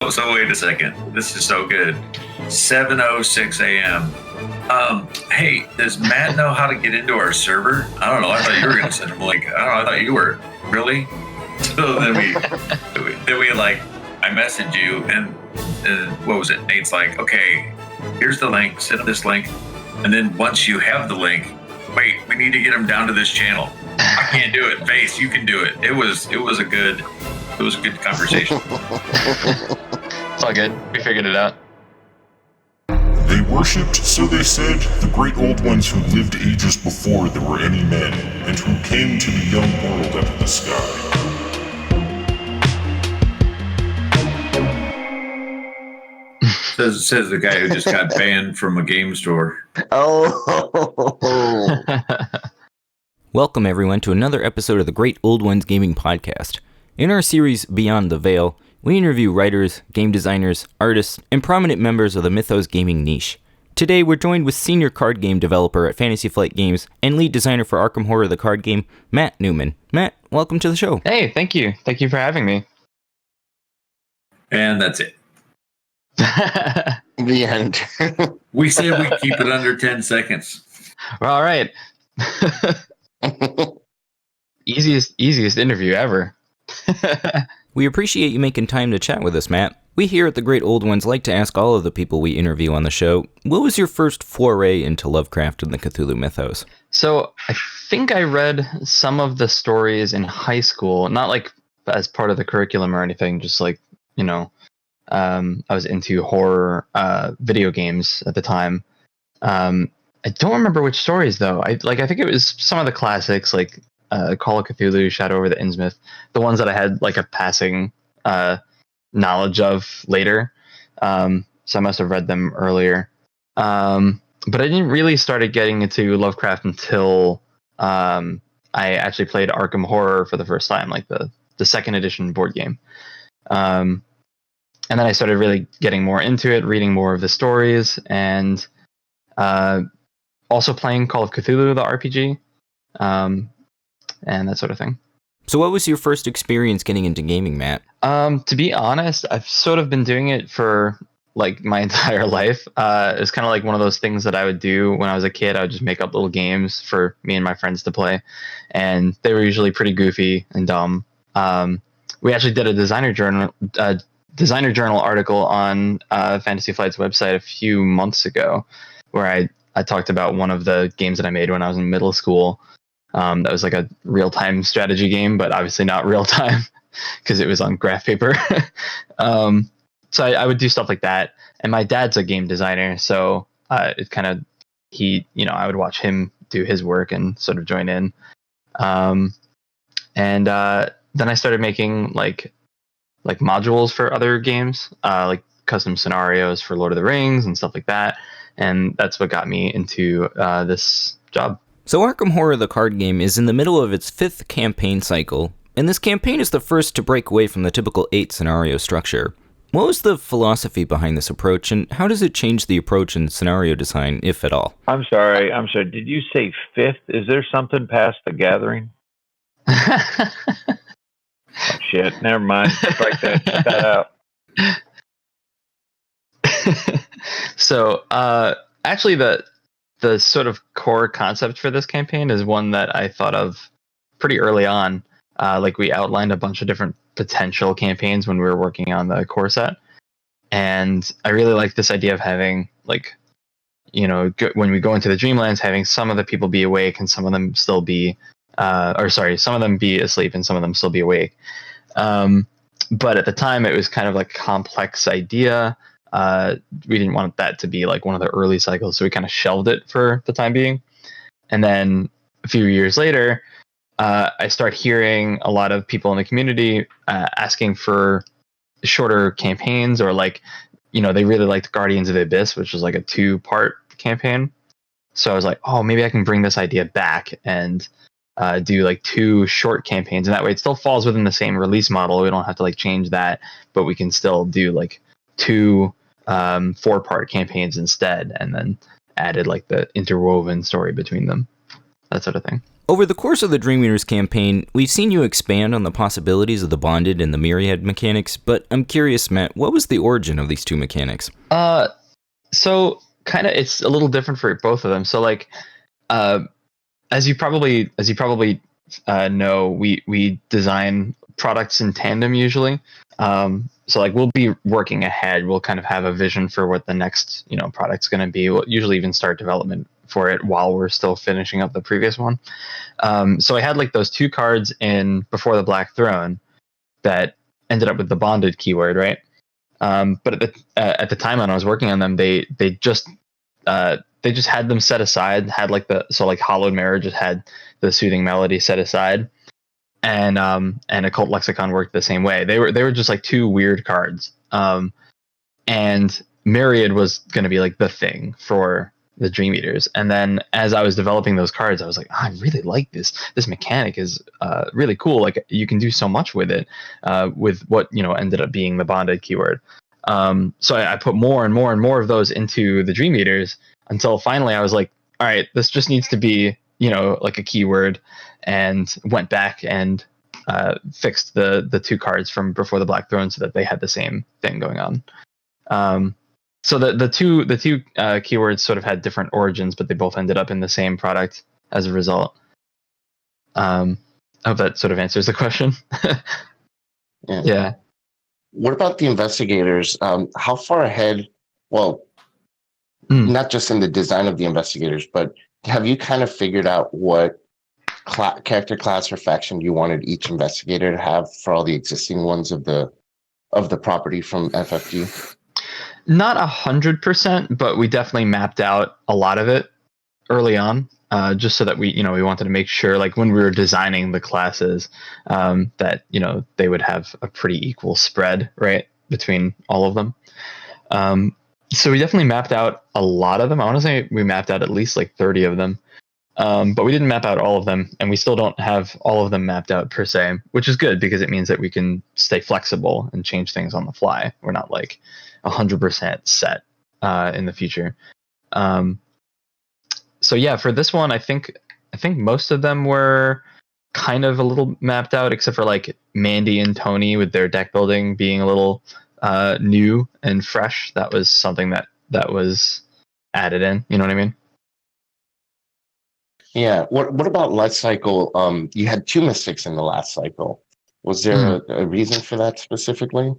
So wait a second. This is so good. 7:06 a.m. Hey, does Matt know how to get into our server? I don't know. I thought you were going to send him a link. I don't know. I thought you were. Really? So then we like, I messaged you, and what was it? Nate's like, okay, here's the link. Send him this link. And then once you have the link, wait, we need to get him down to this channel. I can't do it. Face, you can do it. It was a good conversation. It's all good. We figured it out. They worshipped, so they said, the great old ones who lived ages before there were any men, and who came to the young world out of the sky. Says the guy who just got banned from a game store. Oh. Welcome everyone to another episode of the Great Old Ones Gaming Podcast. In our series Beyond the Veil, we interview writers, game designers, artists, and prominent members of the Mythos gaming niche. Today we're joined with senior card game developer at Fantasy Flight Games and lead designer for Arkham Horror the card game, Matt Newman. Matt, welcome to the show. Hey, thank you. Thank you for having me. And that's it. The end. We said we keep it under 10 seconds. Well, all right. Easiest interview ever. We appreciate you making time to chat with us, Matt. We here at the Great Old Ones like to ask all of the people we interview on the show, what was your first foray into Lovecraft and the Cthulhu mythos? So I think I read some of the stories in high school, not like as part of the curriculum or anything, just like, you know, I was into horror video games at the time. I don't remember which stories though. I think it was some of the classics like Call of Cthulhu, Shadow over the Innsmouth, the ones that I had like a passing knowledge of later. So I must have read them earlier. But I didn't really started getting into Lovecraft until I actually played Arkham Horror for the first time, like the second edition board game. And then I started really getting more into it, reading more of the stories, and also playing Call of Cthulhu, the RPG, and that sort of thing. So what was your first experience getting into gaming, Matt? To be honest, I've sort of been doing it for like my entire life. It's kind of like one of those things that I would do when I was a kid. I would just make up little games for me and my friends to play, and they were usually pretty goofy and dumb. We actually did a designer journal article on Fantasy Flight's website a few months ago, where I talked about one of the games that I made when I was in middle school. That was like a real-time strategy game, but obviously not real-time because it was on graph paper. So I would do stuff like that. And my dad's a game designer, so it kind of, I would watch him do his work and sort of join in. And then I started making like modules for other games, like custom scenarios for Lord of the Rings and stuff like that. And that's what got me into this job. So Arkham Horror the card game is in the middle of its 5th campaign cycle, and this campaign is the first to break away from the typical 8 scenario structure. What was the philosophy behind this approach, and how does it change the approach in scenario design, if at all? I'm sorry. Did you say 5th? Is there something past the gathering? Oh, shit, never mind. Strike that out. So, actually, the sort of core concept for this campaign is one that I thought of pretty early on. Like we outlined a bunch of different potential campaigns when we were working on the core set, and I really like this idea of having like, when we go into the Dreamlands, having some of the people be awake and some of them still be, some of them be asleep and some of them still be awake. But at the time, it was kind of like a complex idea. We didn't want that to be like one of the early cycles, so we kind of shelved it for the time being. And then a few years later, I start hearing a lot of people in the community asking for shorter campaigns, or like, they really liked Guardians of the Abyss, which was like a 2-part campaign. So I was like, oh, maybe I can bring this idea back and do like 2 short campaigns, and that way it still falls within the same release model. We don't have to like change that, but we can still do like 2 4-part campaigns instead, and then added like the interwoven story between them, that sort of thing. Over the course of the Dream Eaters campaign, we've seen you expand on the possibilities of the bonded and the myriad mechanics, but I'm curious, Matt, what was the origin of these two mechanics? So kind of it's a little different for both of them. So like as you probably know, we design products in tandem usually. So like we'll be working ahead. We'll kind of have a vision for what the next product's going to be. We'll usually even start development for it while we're still finishing up the previous one. So I had like those two cards in Before the Black Throne that ended up with the bonded keyword, right? But at the time when I was working on them, they just had them set aside. Had like Hallowed Mirror just had the Soothing Melody set aside, and Occult Lexicon worked the same way. They were just like two weird cards, and Myriad was going to be like the thing for the Dream Eaters. And then as I was developing those cards, I was like, I really like this. This mechanic is really cool. Like you can do so much with it, with what ended up being the bonded keyword. So I put more and more and more of those into the Dream Eaters until finally I was like, all right, this just needs to be like a keyword, and went back and fixed the two cards from Before the Black Throne so that they had the same thing going on. So the two keywords sort of had different origins, but they both ended up in the same product as a result. I hope that sort of answers the question. Yeah. What about the investigators? How far ahead? Well, not just in the design of the investigators, but have you kind of figured out what character class or faction you wanted each investigator to have for all the existing ones of the property from FFG? Not 100%, but we definitely mapped out a lot of it early on, just so that we wanted to make sure, like when we were designing the classes, that they would have a pretty equal spread, right, between all of them. So we definitely mapped out a lot of them. I want to say we mapped out at least like 30 of them, but we didn't map out all of them, and we still don't have all of them mapped out per se, which is good because it means that we can stay flexible and change things on the fly. We're not like 100% set in the future. So yeah, for this one, I think most of them were kind of a little mapped out, except for like Mandy and Tony with their deck building being a little new and fresh. That was something that was added in. You know what I mean? Yeah. What about life cycle? You had two mystics in the last cycle. Was there a reason for that specifically?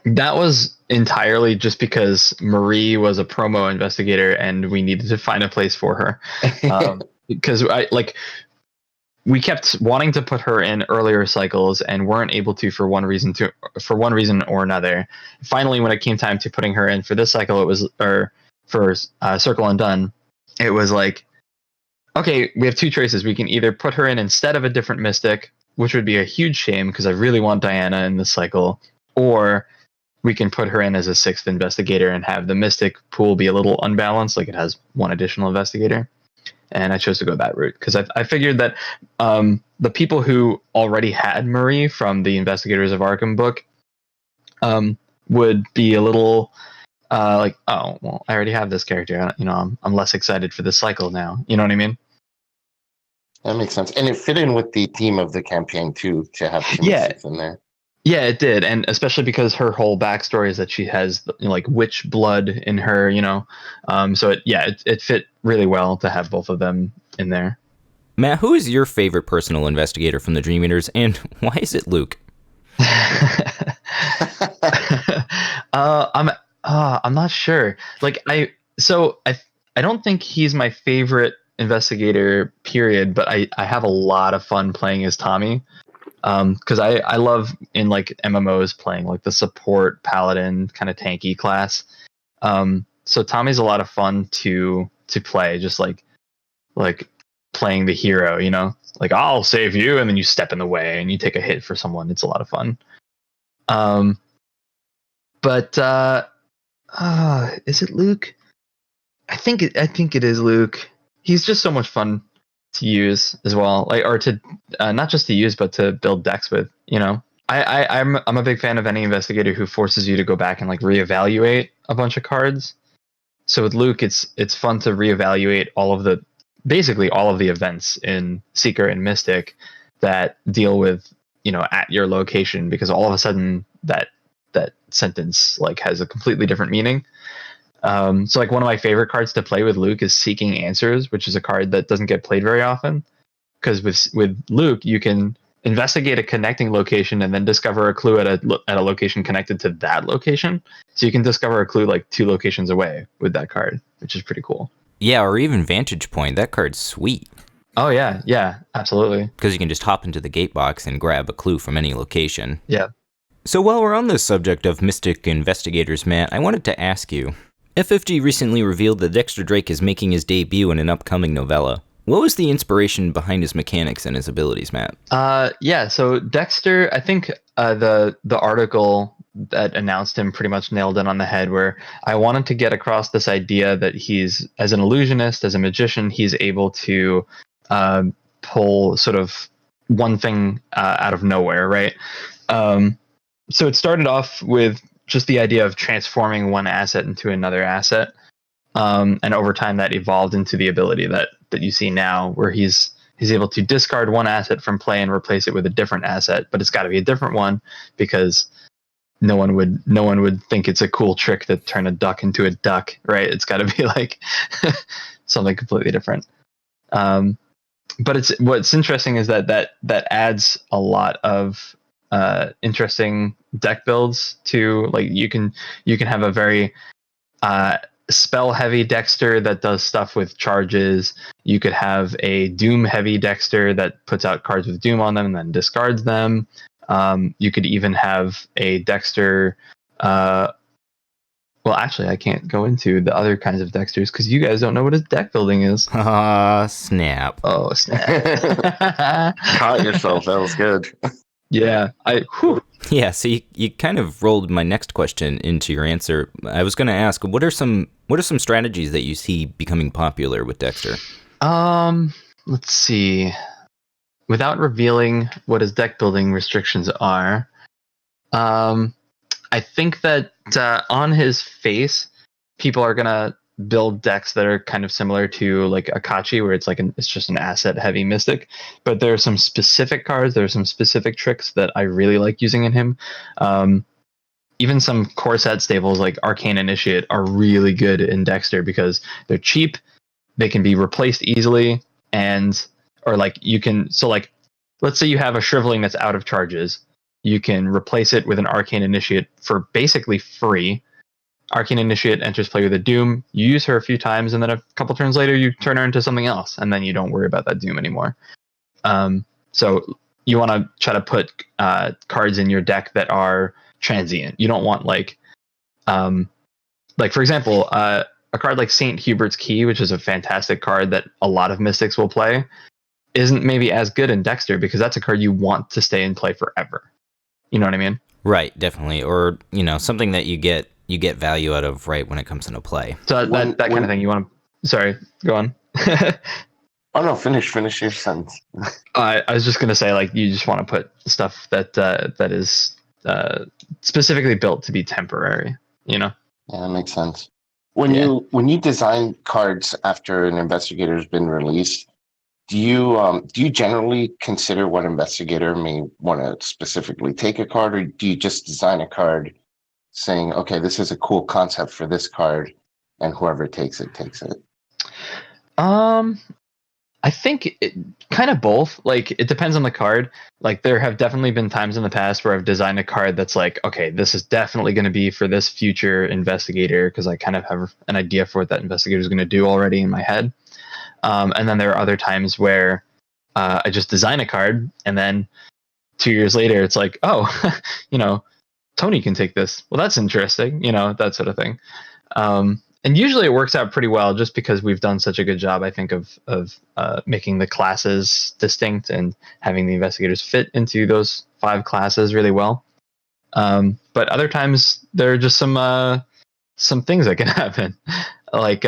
That was entirely just because Marie was a promo investigator and we needed to find a place for her. Because we kept wanting to put her in earlier cycles and weren't able to for one reason or another. Finally, when it came time to putting her in for this cycle, for Circle Undone, it was like, okay, we have two choices. We can either put her in instead of a different mystic, which would be a huge shame because I really want Diana in this cycle, or we can put her in as a sixth investigator and have the mystic pool be a little unbalanced, like it has one additional investigator. And I chose to go that route because I figured that the people who already had Marie from the Investigators of Arkham book would be a little like, oh, well, I already have this character. I'm less excited for this cycle now. You know what I mean? That makes sense. And it fit in with the theme of the campaign too, to have two mystics in there. Yeah, it did, and especially because her whole backstory is that she has like witch blood in her, so it fit really well to have both of them in there. Matt, who is your favorite personal investigator from the Dream Eaters, and why is it Luke? I'm not sure. Like I don't think he's my favorite investigator, period. But I have a lot of fun playing as Tommy. Because I love in like MMOs playing like the support paladin kind of tanky class. So Tommy's a lot of fun to play, just like playing the hero, like I'll save you, and then you step in the way and you take a hit for someone. It's a lot of fun. But is it Luke? I think it is Luke. He's just so much fun to use as well, like, or to not just to use but to build decks with. I'm a big fan of any investigator who forces you to go back and like reevaluate a bunch of cards. So with Luke, it's fun to reevaluate all of the basically all of the events in Seeker and Mystic that deal with, at your location, because all of a sudden that sentence like has a completely different meaning. So like one of my favorite cards to play with Luke is Seeking Answers, which is a card that doesn't get played very often, because with Luke you can investigate a connecting location and then discover a clue at a location connected to that location. So you can discover a clue like 2 locations away with that card, which is pretty cool. Yeah, or even Vantage Point. That card's sweet. Oh yeah, absolutely. Because you can just hop into the gate box and grab a clue from any location. Yeah. So while we're on the subject of Mystic Investigators, Matt, I wanted to ask you, FFG recently revealed that Dexter Drake is making his debut in an upcoming novella. What was the inspiration behind his mechanics and his abilities, Matt? Yeah, so Dexter, I think the article that announced him pretty much nailed it on the head, where I wanted to get across this idea that he's, as an illusionist, as a magician, he's able to pull sort of one thing out of nowhere, right? So it started off with just the idea of transforming one asset into another asset. And over time that evolved into the ability that you see now, where he's able to discard one asset from play and replace it with a different asset, but it's got to be a different one, because no one would think it's a cool trick to turn a duck into a duck, right? It's got to be like something completely different. But what's interesting is that adds a lot of interesting deck builds to, like, you can have a very spell heavy Dexter that does stuff with charges. You could have a Doom heavy Dexter that puts out cards with Doom on them and then discards them. You could even have a Dexter. Well, actually, I can't go into the other kinds of Dexters because you guys don't know what his deck building is. Snap. Oh, snap. Caught yourself. That was good. Yeah. Yeah, so you kind of rolled my next question into your answer. I was going to ask, what are some strategies that you see becoming popular with Dexter? Let's see. Without revealing what his deck building restrictions are, I think that on his face, people are gonna build decks that are kind of similar to like Akachi, where it's like it's just an asset heavy Mystic. But there are some specific cards, there are some specific tricks that I really like using in him. Even some core set staples like Arcane Initiate are really good in Dexter because they're cheap, they can be replaced easily, or like you can, so like let's say you have a Shriveling that's out of charges. You can replace it with an Arcane Initiate for basically free. Arcane Initiate enters play with a Doom. You use her a few times, and then a couple turns later, you turn her into something else, and then you don't worry about that Doom anymore. So you want to try to put cards in your deck that are transient. You don't want like for example, a card like Saint Hubert's Key, which is a fantastic card that a lot of Mystics will play, isn't maybe as good in Dexter because that's a card you want to stay in play forever. You know what I mean? Right, definitely. Or, something that you get value out of right when it comes into play. So that kind of thing you want to... Sorry, go on. Oh, no, finish your sentence. I was just going to say, like, you just want to put stuff that is specifically built to be temporary, Yeah, that makes sense. When you design cards after an investigator's been released, do you generally consider what investigator may want to specifically take a card, or do you just design a card saying, okay, this is a cool concept for this card, and whoever takes it, takes it? I think it kind of both. Like, it depends on the card. Like, there have definitely been times in the past where I've designed a card that's like, okay, this is definitely going to be for this future investigator because I kind of have an idea for what that investigator is going to do already in my head. And then there are other times where I just design a card, and then 2 years later, it's like, oh, Tony can take this. Well, that's interesting, that sort of thing. And usually it works out pretty well, just because we've done such a good job, I think, of making the classes distinct and having the investigators fit into those 5 classes really well. But other times there are just some things that can happen, like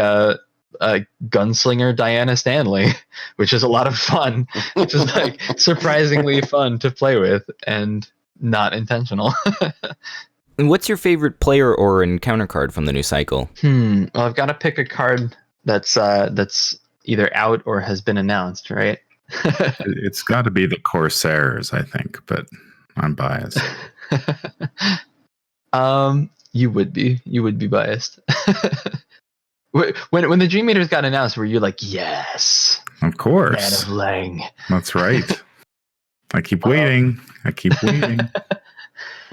Gunslinger Diana Stanley, which is a lot of fun, which is like surprisingly fun to play with and not intentional. And what's your favorite player or encounter card from the new cycle? Well, I've got to pick a card that's either out or has been announced, right? It's got to be the Corsairs, I think, but I'm biased. You would be biased. When the Dream Eaters got announced, were you like, yes, Of Man course. of Lang? That's right. I keep waiting. I keep waiting.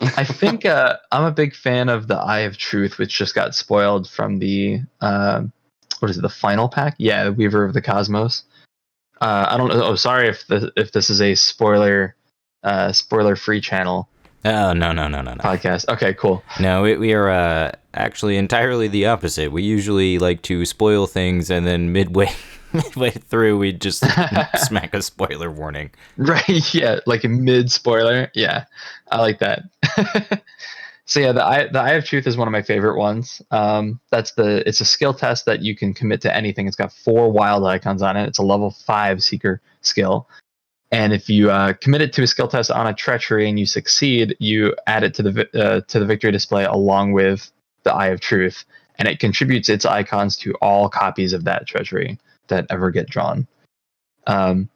I think I'm a big fan of the Eye of Truth, which just got spoiled from the what is it, the final pack? Yeah, the Weaver of the Cosmos. I don't know. Oh, sorry if this is a spoiler free channel. Oh, no. Podcast. Okay, cool. No, we are actually entirely the opposite. We usually like to spoil things, and then midway through, we just smack a spoiler warning. Right, yeah, like a mid spoiler. Yeah, I like that. So yeah, the Eye of Truth is one of my favorite ones. It's a skill test that you can commit to anything. It's got 4 wild icons on it. It's a level 5 seeker skill. And if you commit it to a skill test on a treachery and you succeed, you add it to the victory display along with the Eye of Truth, and it contributes its icons to all copies of that treachery that ever get drawn. So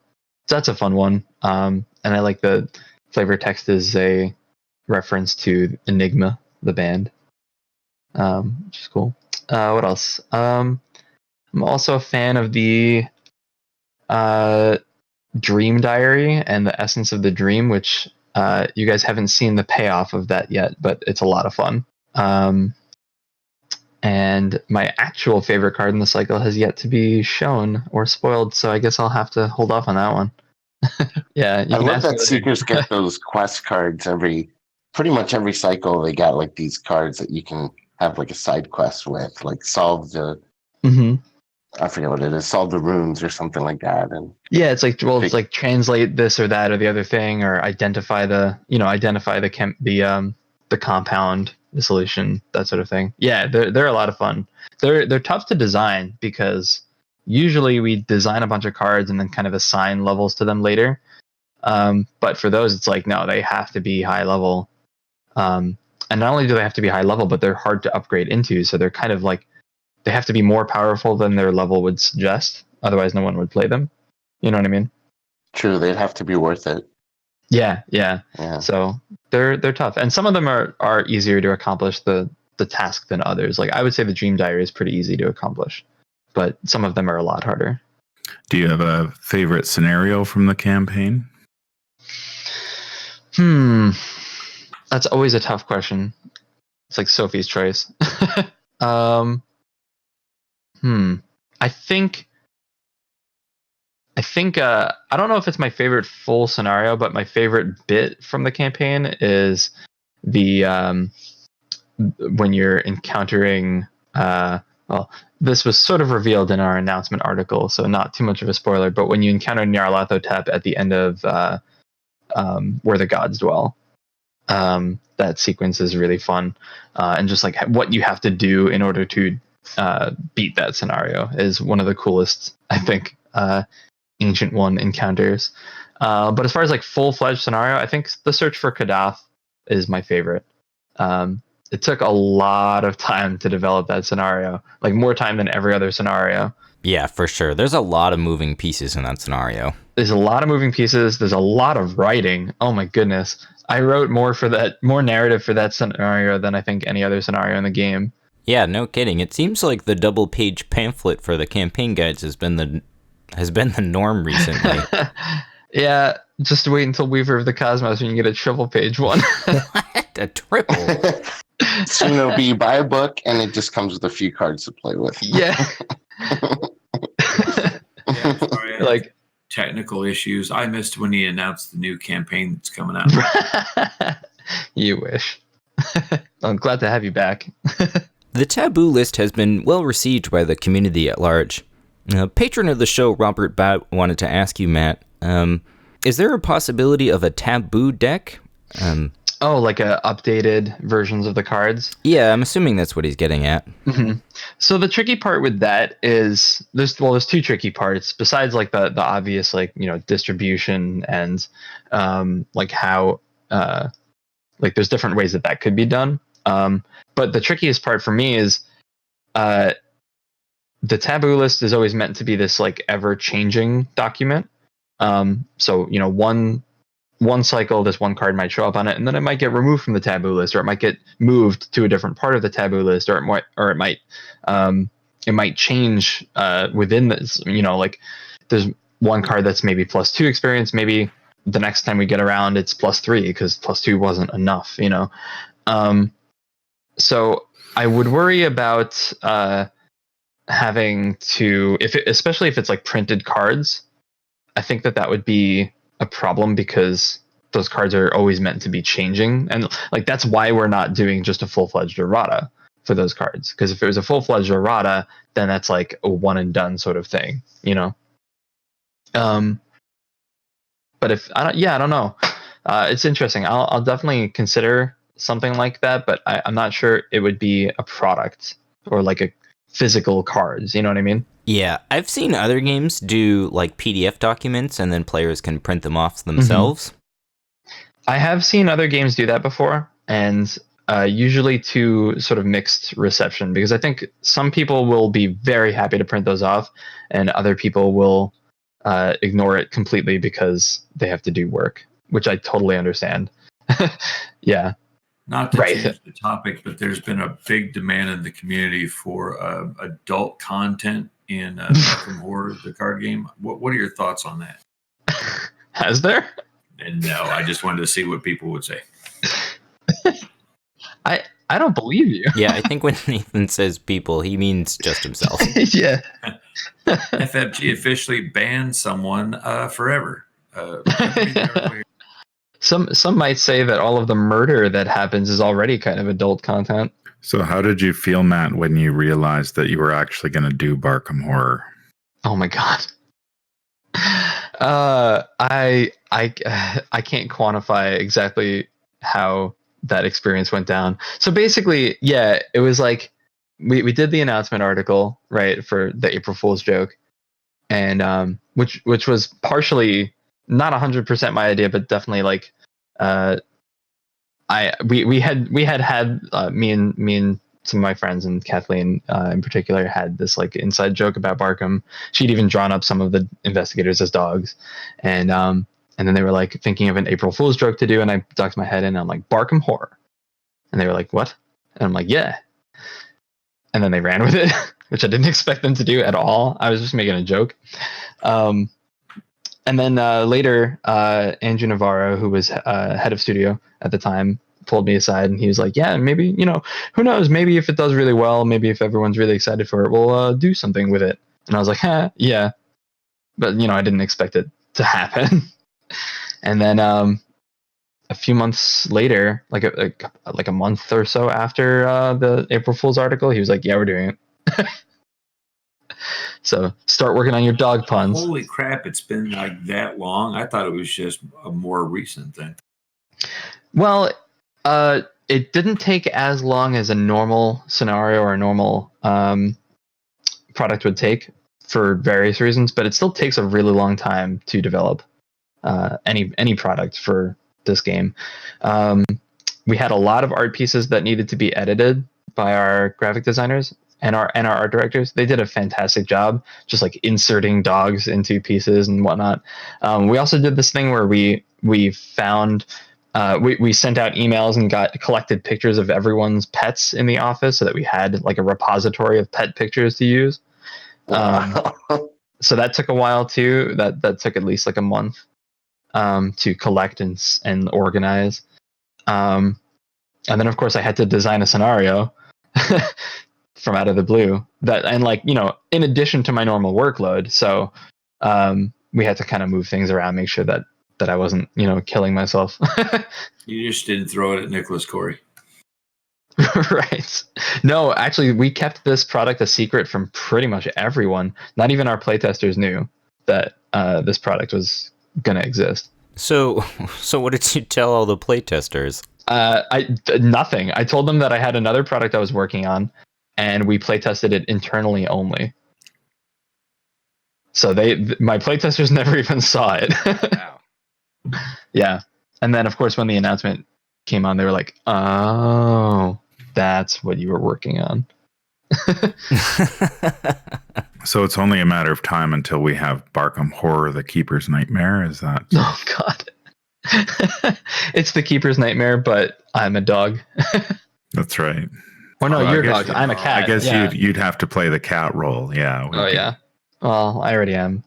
that's a fun one. And I like the flavor text is a reference to Enigma, the band, which is cool. What else? I'm also a fan of the Dream Diary and the Essence of the Dream, which you guys haven't seen the payoff of that yet, but it's a lot of fun. And my actual favorite card in the cycle has yet to be shown or spoiled, so I guess I'll have to hold off on that one. Yeah, I love that Seekers get those quest cards pretty much every cycle. They got like these cards that you can have like a side quest with, like solve the I forget what it is, solve the runes or something like that. And yeah, it's like, well, it's like translate this or that or the other thing, or identify the compound, the solution, that sort of thing. Yeah, they're a lot of fun. They're tough to design because usually we design a bunch of cards and then kind of assign levels to them later. But for those, it's like, no, they have to be high level. And not only do they have to be high level, but they're hard to upgrade into. So they're kind of like, they have to be more powerful than their level would suggest. Otherwise, no one would play them. You know what I mean? True, they'd have to be worth it. Yeah. So they're tough, and some of them are easier to accomplish the task than others. Like I would say the Dream Diary is pretty easy to accomplish, but some of them are a lot harder. Do you have a favorite scenario from the campaign? That's always a tough question. It's like Sophie's choice. I think I don't know if it's my favorite full scenario, but my favorite bit from the campaign is the when you're encountering well, this was sort of revealed in our announcement article, so not too much of a spoiler, but when you encounter Nyarlathotep at the end of Where the Gods Dwell, that sequence is really fun, and just like what you have to do in order to beat that scenario is one of the coolest, I think, Ancient One encounters. But as far as like full-fledged scenario, I think the Search for Kadath is my favorite. It took a lot of time to develop that scenario, like more time than every other scenario. Yeah, for sure. There's a lot of moving pieces in that scenario. There's a lot of moving pieces. There's a lot of writing. Oh my goodness. I wrote more narrative for that scenario than I think any other scenario in the game. Yeah, no kidding. It seems like the double-page pamphlet for the campaign guides has been the norm recently. Yeah, just wait until Weaver of the Cosmos and you get a triple-page one. What? A triple? Soon it'll be buy a book and it just comes with a few cards to play with. Yeah. Yeah, sorry, like technical issues. I missed when he announced the new campaign that's coming out. You wish. I'm glad to have you back. The taboo list has been well received by the community at large. Patron of the show, Robert Batt, wanted to ask you, Matt, is there a possibility of a taboo deck? Like updated versions of the cards? Yeah, I'm assuming that's what he's getting at. Mm-hmm. So the tricky part with that is there's two tricky parts besides like the obvious distribution and like how like there's different ways that could be done. But the trickiest part for me is the taboo list is always meant to be this like ever changing document. So one cycle, this one card might show up on it, and then it might get removed from the taboo list, or it might get moved to a different part of the taboo list, or it might change within this. Like there's one card that's maybe +2 experience, maybe the next time we get around it's +3 because +2 wasn't enough. So I would worry about having to, especially if it's like printed cards. I think that would be a problem because those cards are always meant to be changing, and like that's why we're not doing just a full-fledged errata for those cards. Because if it was a full-fledged errata, then that's like a one and done sort of thing, But if I don't know. It's interesting. I'll definitely consider something like that, but I'm not sure it would be a product or like a physical cards. You know what I mean? Yeah, I've seen other games do like PDF documents and then players can print them off themselves. I have seen other games do that before, and usually to sort of mixed reception, because I think some people will be very happy to print those off, and other people will ignore it completely because they have to do work, which I totally understand. Yeah. Not to change the topic, but there's been a big demand in the community for adult content in Arkham Horror, the card game. What are your thoughts on that? Has there? And no, I just wanted to see what people would say. I don't believe you. Yeah, I think when Nathan says people, he means just himself. Yeah. FFG officially banned someone forever. Some might say that all of the murder that happens is already kind of adult content. So how did you feel, Matt, when you realized that you were actually going to do Arkham Horror? Oh my god. I can't quantify exactly how that experience went down. So basically, yeah, it was like we did the announcement article, right, for the April Fool's joke, and which was partially not 100% my idea, but definitely like we had me and some of my friends and Kathleen in particular had this like inside joke about Barkham. She'd even drawn up some of the investigators as dogs, and then they were like thinking of an April Fool's joke to do, and I ducked my head in and I'm like, Arkham Horror, and they were like, what? And I'm like, yeah. And then they ran with it, which I didn't expect them to do at all. I was just making a joke. And then later, Andrew Navarro, who was head of studio at the time, pulled me aside and he was like, yeah, maybe, who knows, maybe if it does really well, maybe if everyone's really excited for it, we'll do something with it. And I was like, yeah. But, I didn't expect it to happen. And then a few months later, like a month or so after the April Fool's article, he was like, yeah, we're doing it. So start working on your dog puns. Holy crap, it's been like that long. I thought it was just a more recent thing. Well, it didn't take as long as a normal scenario or a normal product would take for various reasons, but it still takes a really long time to develop any product for this game. We had a lot of art pieces that needed to be edited by our graphic designers and our art directors. They did a fantastic job just like inserting dogs into pieces and whatnot. We also did this thing where we found we sent out emails and collected pictures of everyone's pets in the office so that we had like a repository of pet pictures to use. So that took a while too. That took at least like a month to collect and organize. And then of course I had to design a scenario from out of the blue in addition to my normal workload. So we had to kind of move things around, make sure that I wasn't, killing myself. You just didn't throw it at Nicholas Corey. Right. No, actually, we kept this product a secret from pretty much everyone. Not even our playtesters knew that this product was going to exist. So what did you tell all the playtesters? Nothing. I told them that I had another product I was working on, and we playtested it internally only. So my playtesters never even saw it. Wow. Yeah. And then, of course, when the announcement came on, they were like, oh, that's what you were working on. So it's only a matter of time until we have Arkham Horror, the Keeper's Nightmare. Is that? Oh God. It's the Keeper's Nightmare, but I'm a dog. That's right. Or no, Well, you're a I guess- dog. I'm a cat. I guess yeah. you'd have to play the cat role. Yeah. Oh yeah. Well, I already am.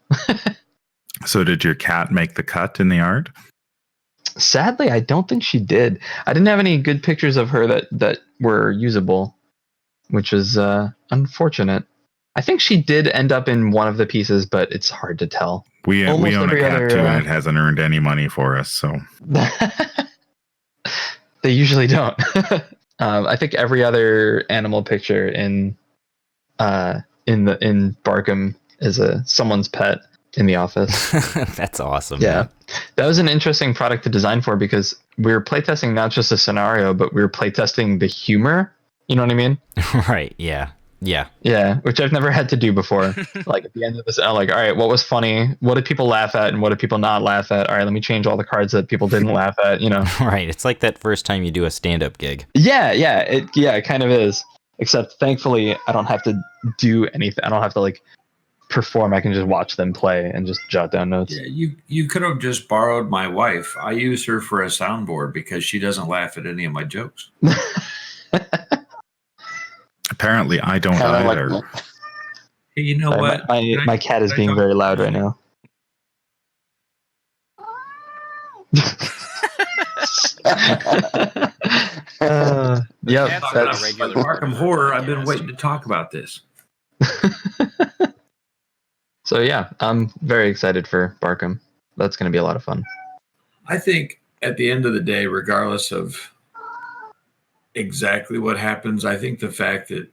So did your cat make the cut in the art? Sadly, I don't think she did. I didn't have any good pictures of her that were usable, which is unfortunate. I think she did end up in one of the pieces, but it's hard to tell. We Almost own a every cat other, too, and it hasn't earned any money for us. So They usually don't. I think every other animal picture in Barkham is someone's pet in the office. That's awesome. Yeah, that was an interesting product to design for because we were playtesting not just a scenario, but we were playtesting the humor. You know what I mean? Right. Yeah. Yeah. Yeah, which I've never had to do before. Like at the end of this, I'm like, all right, what was funny? What did people laugh at, and what did people not laugh at? All right, let me change all the cards that people didn't laugh at. You know? Right. It's like that first time you do a stand-up gig. Yeah, it kind of is. Except thankfully, I don't have to do anything. I don't have to like perform. I can just watch them play and just jot down notes. Yeah, you could have just borrowed my wife. I use her for a soundboard because she doesn't laugh at any of my jokes. apparently, I don't Kinda either. like Hey, you know what? My cat is can I being talk- very loud right now. Yep. Cats are That's, not regular. Arkham Horror. I've been waiting to talk about this. so yeah, I'm very excited for Barkham. That's going to be a lot of fun. I think at the end of the day, regardless of exactly what happens, I think the fact that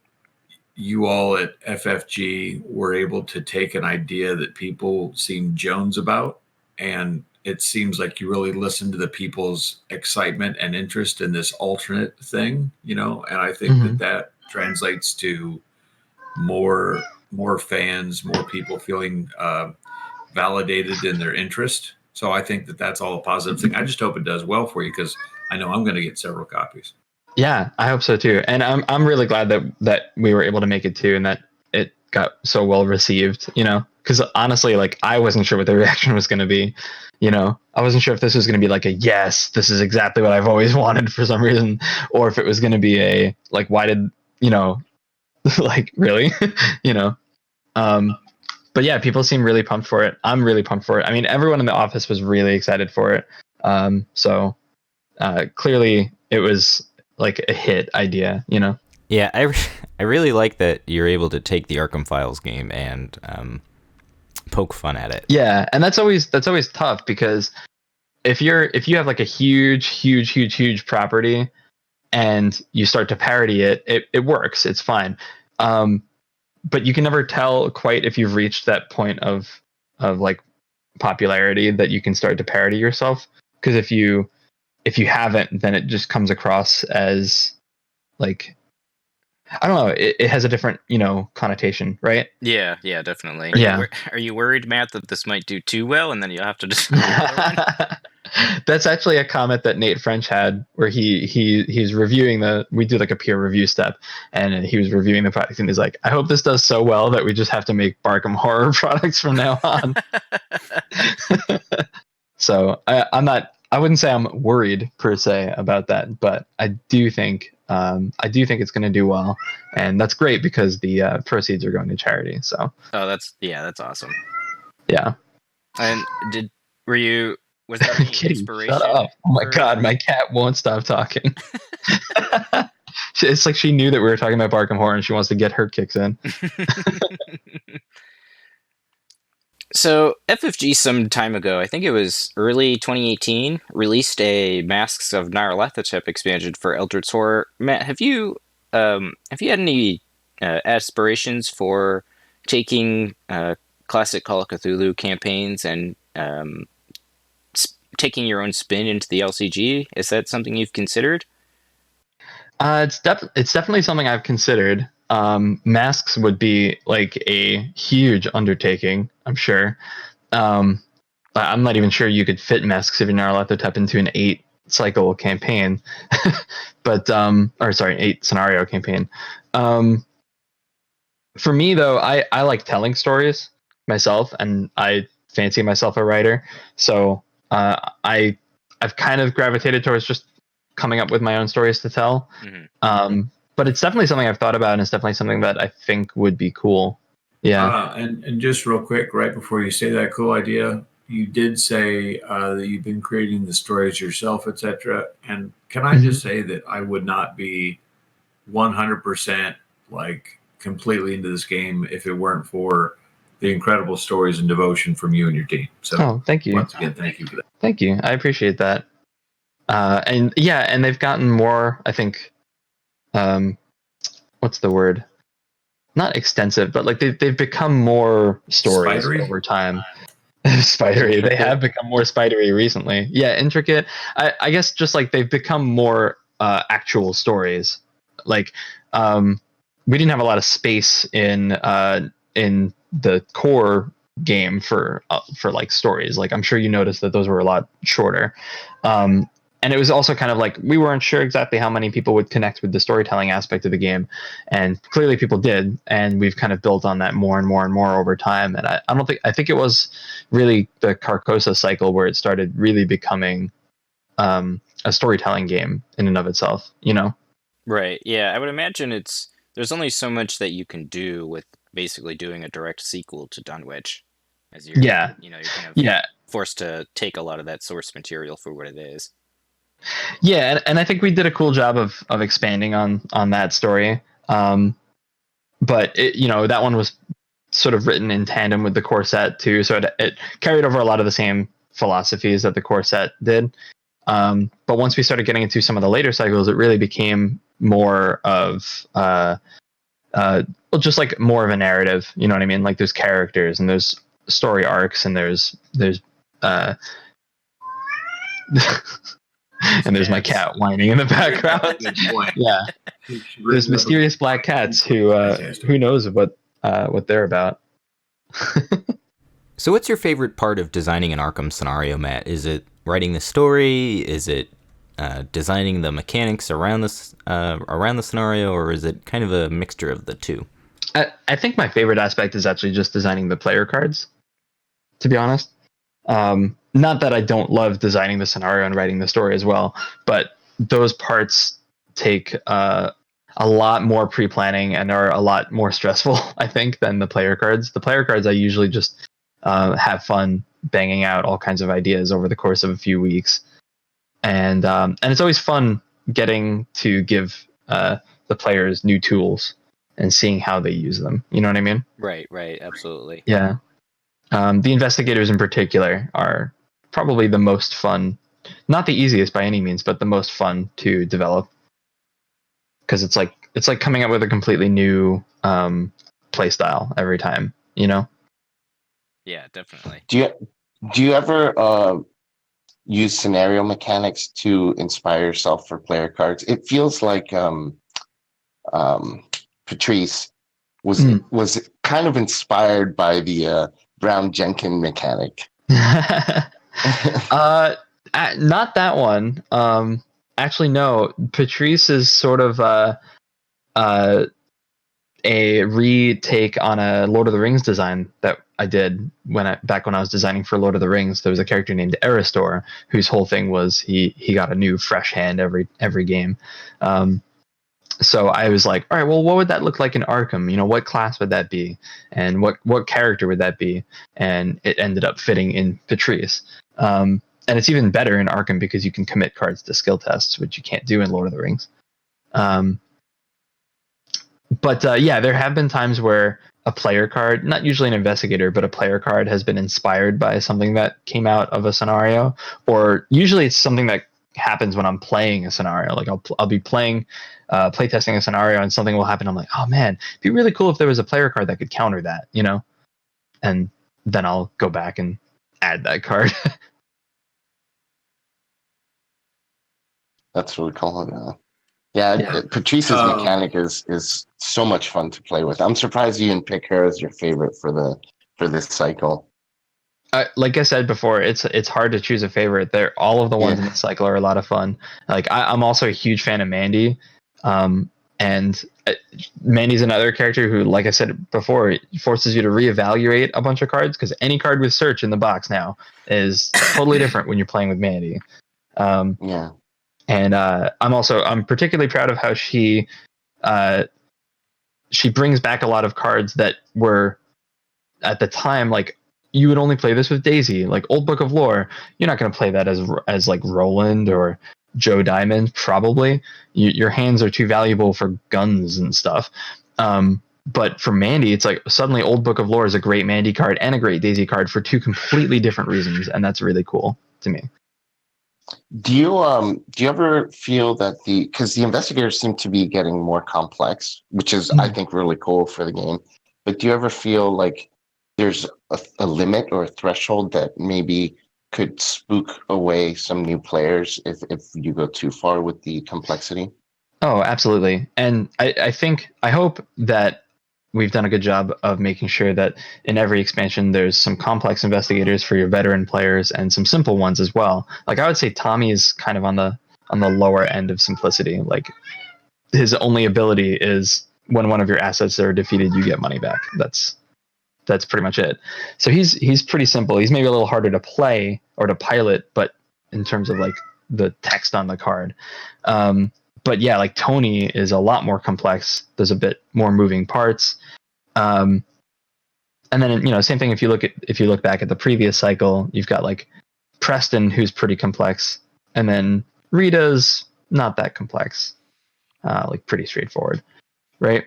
you all at FFG were able to take an idea that people seem Jones about, and it seems like you really listened to the people's excitement and interest in this alternate thing, you know, and I think that translates to more fans, more people feeling validated in their interest. So I think that that's all a positive thing. I just hope it does well for you because I know I'm going to get several copies. Yeah, I hope so too. And I'm really glad that we were able to make it too, and that it got so well received. You know, because honestly, like I wasn't sure what the reaction was going to be. You know, I wasn't sure if this was going to be like a yes, this is exactly what I've always wanted for some reason, or if it was going to be a like, why did you know, like really, you know. But yeah, people seem really pumped for it. I'm really pumped for it. I mean, everyone in the office was really excited for it. So clearly, it was like a hit idea, you know. Yeah, I really like that you're able to take the Arkham Files game and poke fun at it. Yeah, and that's always tough because if you have like a huge property and you start to parody it works. It's fine. But you can never tell quite if you've reached that point of like popularity that you can start to parody yourself. Because if you haven't, then it just comes across as like, I don't know, it has a different, you know, connotation, right? Yeah, definitely. Yeah. Are you worried, Matt, that this might do too well and then you'll have to just... That's actually a comment that Nate French had where he's reviewing we do like a peer review step, and he was reviewing the product and he's like, I hope this does so well that we just have to make Arkham Horror products from now on. So I wouldn't say I'm worried per se about that, but I do think it's going to do well, and that's great because the proceeds are going to charity. So that's awesome. Yeah. And was there any Kitty, inspiration? shut up! Oh my god, my cat won't stop talking. It's like she knew that we were talking about Arkham Horror and she wants to get her kicks in. So FFG some time ago, I think it was early 2018, released a Masks of Nyarlathotep expansion for Eldritch Horror. Matt, have you had any aspirations for taking classic Call of Cthulhu campaigns and taking your own spin into the LCG? Is that something you've considered? It's definitely something I've considered. Masks would be like a huge undertaking, I'm sure. I'm not even sure you could fit Masks of Nyarlathotep into an 8-cycle campaign, but 8 scenario campaign. For me though, I like telling stories myself, and I fancy myself a writer. So I've kind of gravitated towards just coming up with my own stories to tell. But it's definitely something I've thought about, and it's definitely something that I think would be cool. Yeah. And just real quick, right before you say that cool idea, you did say that you've been creating the stories yourself, etc. And can I just say that I would not be 100% like completely into this game if it weren't for the incredible stories and devotion from you and your team. So, thank you. Once again, thank you for that. Thank you. I appreciate that. And they've gotten more, I think, what's the word? Not extensive, but like they've become more stories Spidery? over time. Spidery. They have become more spidery recently. Yeah, intricate. I guess just like they've become more actual stories. Like we didn't have a lot of space in the core game for like stories. Like I'm sure you noticed that those were a lot shorter. And it was also kind of like we weren't sure exactly how many people would connect with the storytelling aspect of the game, and clearly people did, and we've kind of built on that more and more and more over time. And I think it was really the Carcosa cycle where it started really becoming a storytelling game in and of itself, you know? Right. Yeah, I would imagine there's only so much that you can do with basically doing a direct sequel to Dunwich, as you're kind of forced to take a lot of that source material for what it is. Yeah, and I think we did a cool job of expanding on that story. But that one was sort of written in tandem with the core set too, so it carried over a lot of the same philosophies that the core set did. But once we started getting into some of the later cycles, it really became more of just like more of a narrative. You know what I mean? Like there's characters and there's story arcs and there's and there's my cat whining in the background. Yeah, there's mysterious black cats who knows what they're about. So what's your favorite part of designing an Arkham scenario, Matt? Is it writing the story? Is it designing the mechanics around the scenario, or is it kind of a mixture of the two? I think my favorite aspect is actually just designing the player cards, to be honest. Not that I don't love designing the scenario and writing the story as well, but those parts take a lot more pre-planning and are a lot more stressful, I think, than the player cards. The player cards I usually just have fun banging out all kinds of ideas over the course of a few weeks, and it's always fun getting to give the players new tools and seeing how they use them. You know what I mean? Right, absolutely. Yeah. The investigators in particular are probably the most fun, not the easiest by any means, but the most fun to develop, because it's like coming up with a completely new play style every time, you know? Yeah, definitely. Do you ever use scenario mechanics to inspire yourself for player cards? It feels like Patrice was kind of inspired by the Brown Jenkin mechanic. Not that one. Actually, no. Patrice is sort of a retake on a Lord of the Rings design that I did back when I was designing for Lord of the Rings. There was a character named Eristor whose whole thing was he got a new fresh hand every game. So I was like, all right, well, what would that look like in Arkham? You know, what class would that be? And what character would that be? And it ended up fitting in Patrice. And it's even better in Arkham because you can commit cards to skill tests, which you can't do in Lord of the Rings. But there have been times where a player card, not usually an investigator, but a player card has been inspired by something that came out of a scenario, or usually it's something that happens when I'm playing a scenario. Like I'll be playing, playtesting a scenario, and something will happen. I'm like, oh man, it'd be really cool if there was a player card that could counter that, you know? And then I'll go back and add that card. That's really cool. Yeah. Patrice's mechanic is so much fun to play with. I'm surprised you didn't pick her as your favorite for this cycle. Like I said before, it's hard to choose a favorite. All of the ones in the cycle are a lot of fun. Like I'm also a huge fan of Mandy, and Mandy's another character who, like I said before, forces you to reevaluate a bunch of cards, because any card with search in the box now is totally different when you're playing with Mandy. Yeah. And I'm particularly proud of how she brings back a lot of cards that were at the time like you would only play this with Daisy, like Old Book of Lore. You're not going to play that as like Roland or Joe Diamond, probably. Your hands are too valuable for guns and stuff. But for Mandy, it's like suddenly Old Book of Lore is a great Mandy card and a great Daisy card for two completely different reasons, and that's really cool to me. Do you ever feel that because the investigators seem to be getting more complex, which is I think really cool for the game, but do you ever feel like there's a limit or a threshold that maybe could spook away some new players if you go too far with the complexity? Oh, absolutely. And I hope that we've done a good job of making sure that in every expansion there's some complex investigators for your veteran players and some simple ones as well. Like I would say Tommy is kind of on the lower end of simplicity. Like his only ability is when one of your assets are defeated, you get money back. That's pretty much it. So he's pretty simple. He's maybe a little harder to play or to pilot, but in terms of like the text on the card. But yeah, like Tony is a lot more complex. There's a bit more moving parts. And then, same thing if you look back at the previous cycle, you've got like Preston, who's pretty complex, and then Rita's not that complex, like pretty straightforward, right?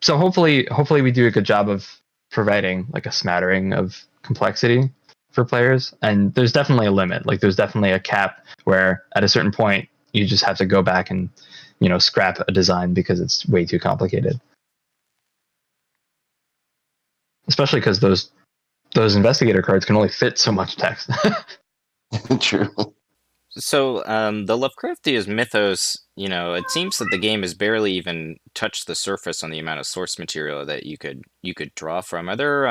So hopefully we do a good job of providing like a smattering of complexity for players. And there's definitely a limit. Like there's definitely a cap where at a certain point you just have to go back and, scrap a design because it's way too complicated. Especially because those investigator cards can only fit so much text. True. So the Lovecraftian mythos, it seems that the game has barely even touched the surface on the amount of source material that you could draw from. Are there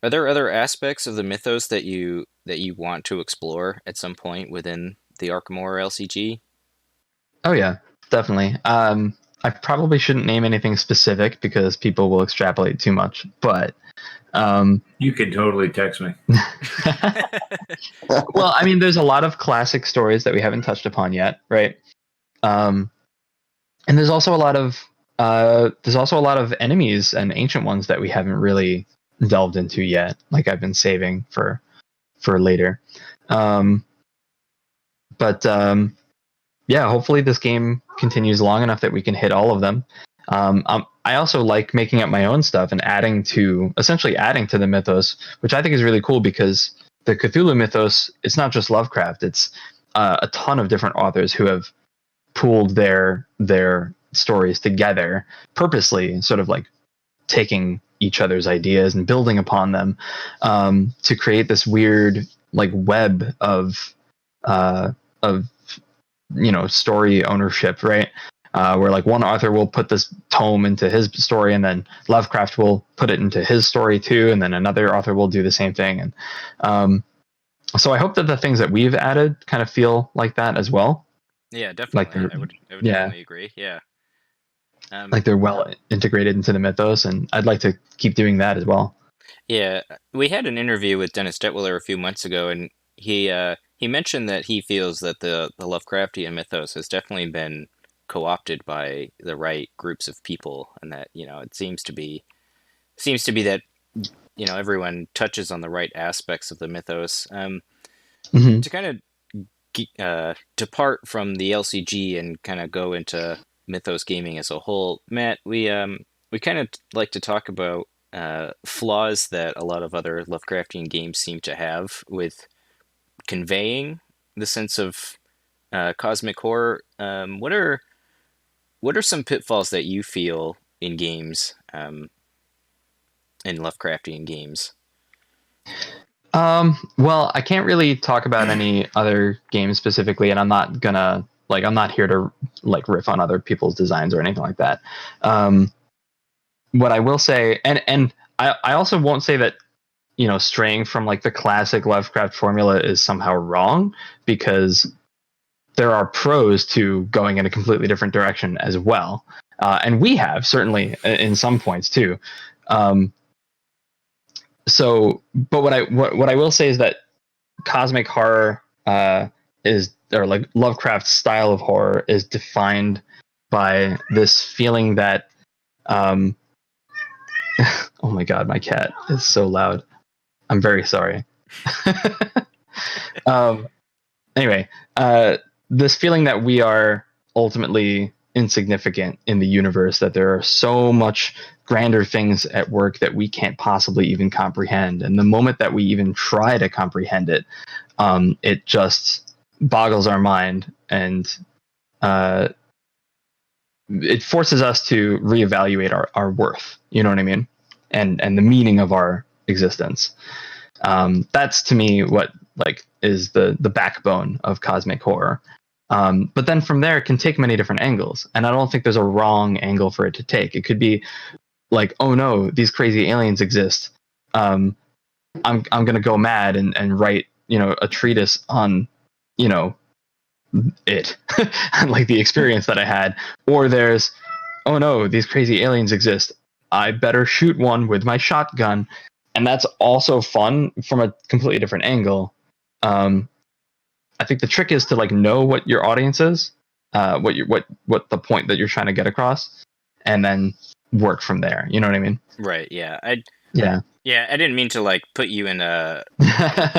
other aspects of the mythos that you want to explore at some point within the Arkham Horror LCG? Oh yeah, definitely. I probably shouldn't name anything specific because people will extrapolate too much, but you can totally text me. Well, I mean, there's a lot of classic stories that we haven't touched upon yet, right? And there's also a lot of enemies and ancient ones that we haven't really delved into yet. Like I've been saving for later. Yeah, hopefully this game continues long enough that we can hit all of them. I also like making up my own stuff and essentially adding to the mythos, which I think is really cool because the Cthulhu mythos, it's not just Lovecraft. It's a ton of different authors who have pooled their stories together purposely, sort of like taking each other's ideas and building upon them to create this weird like web of story ownership, right? Where like one author will put this tome into his story and then Lovecraft will put it into his story too, and then another author will do the same thing. And so I hope that the things that we've added kind of feel like that as well. Yeah, definitely. I would definitely agree. Yeah. Like they're well integrated into the mythos, and I'd like to keep doing that as well. Yeah, we had an interview with Dennis Detwiller a few months ago, and he mentioned that he feels that the Lovecraftian mythos has definitely been co-opted by the right groups of people, and that it seems to be that everyone touches on the right aspects of the mythos. To kind of depart from the LCG and kind of go into mythos gaming as a whole, Matt, we kind of like to talk about flaws that a lot of other Lovecraftian games seem to have with conveying the sense of cosmic horror. What are some pitfalls that you feel in games, in Lovecraftian games? Well, I can't really talk about any other games specifically, and I'm not here to like riff on other people's designs or anything like that. What I will say, and I also won't say that straying from like the classic Lovecraft formula is somehow wrong, because there are pros to going in a completely different direction as well. And we have certainly in some points too. But what I will say is that cosmic horror like Lovecraft's style of horror is defined by this feeling that, oh my God, my cat is so loud. I'm very sorry. Anyway, this feeling that we are ultimately insignificant in the universe, that there are so much grander things at work that we can't possibly even comprehend. And the moment that we even try to comprehend it, it just boggles our mind, and it forces us to reevaluate our worth. You know what I mean? And the meaning of our existence. That's to me what like is the backbone of cosmic horror. But then from there, it can take many different angles, and I don't think there's a wrong angle for it to take. It could be like, oh no, these crazy aliens exist. I'm gonna go mad and write a treatise on it, like the experience that I had. Or there's, oh no, these crazy aliens exist. I better shoot one with my shotgun, and that's also fun from a completely different angle. I think the trick is to like know what your audience is, what the point that you're trying to get across, and then work from there. You know what I mean? Right. Yeah. Yeah. Yeah. I didn't mean to like put you in a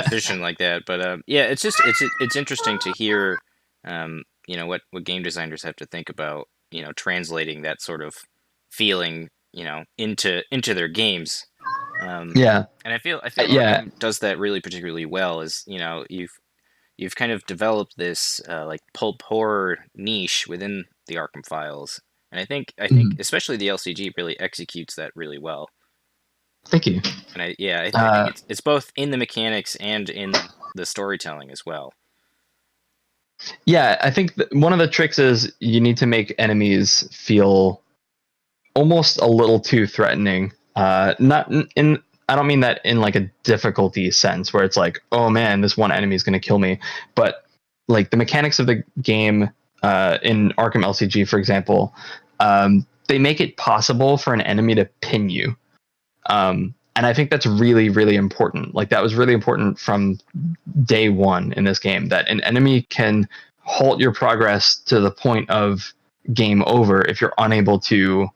position like that, but yeah, it's interesting to hear, what game designers have to think about, translating that sort of feeling, into their games. Yeah. And I feel Arkham does that really particularly well. Is you've kind of developed this like pulp horror niche within the Arkham files, and I think especially the LCG really executes that really well. Thank you. And I think it's both in the mechanics and in the storytelling as well. Yeah, I think one of the tricks is you need to make enemies feel almost a little too threatening. I don't mean that in like a difficulty sense where it's like, oh man, this one enemy is going to kill me. But like the mechanics of the game in Arkham LCG, for example, they make it possible for an enemy to pin you. And I think that's really, really important. Like that was really important from day one in this game, that an enemy can halt your progress to the point of game over if you're unable to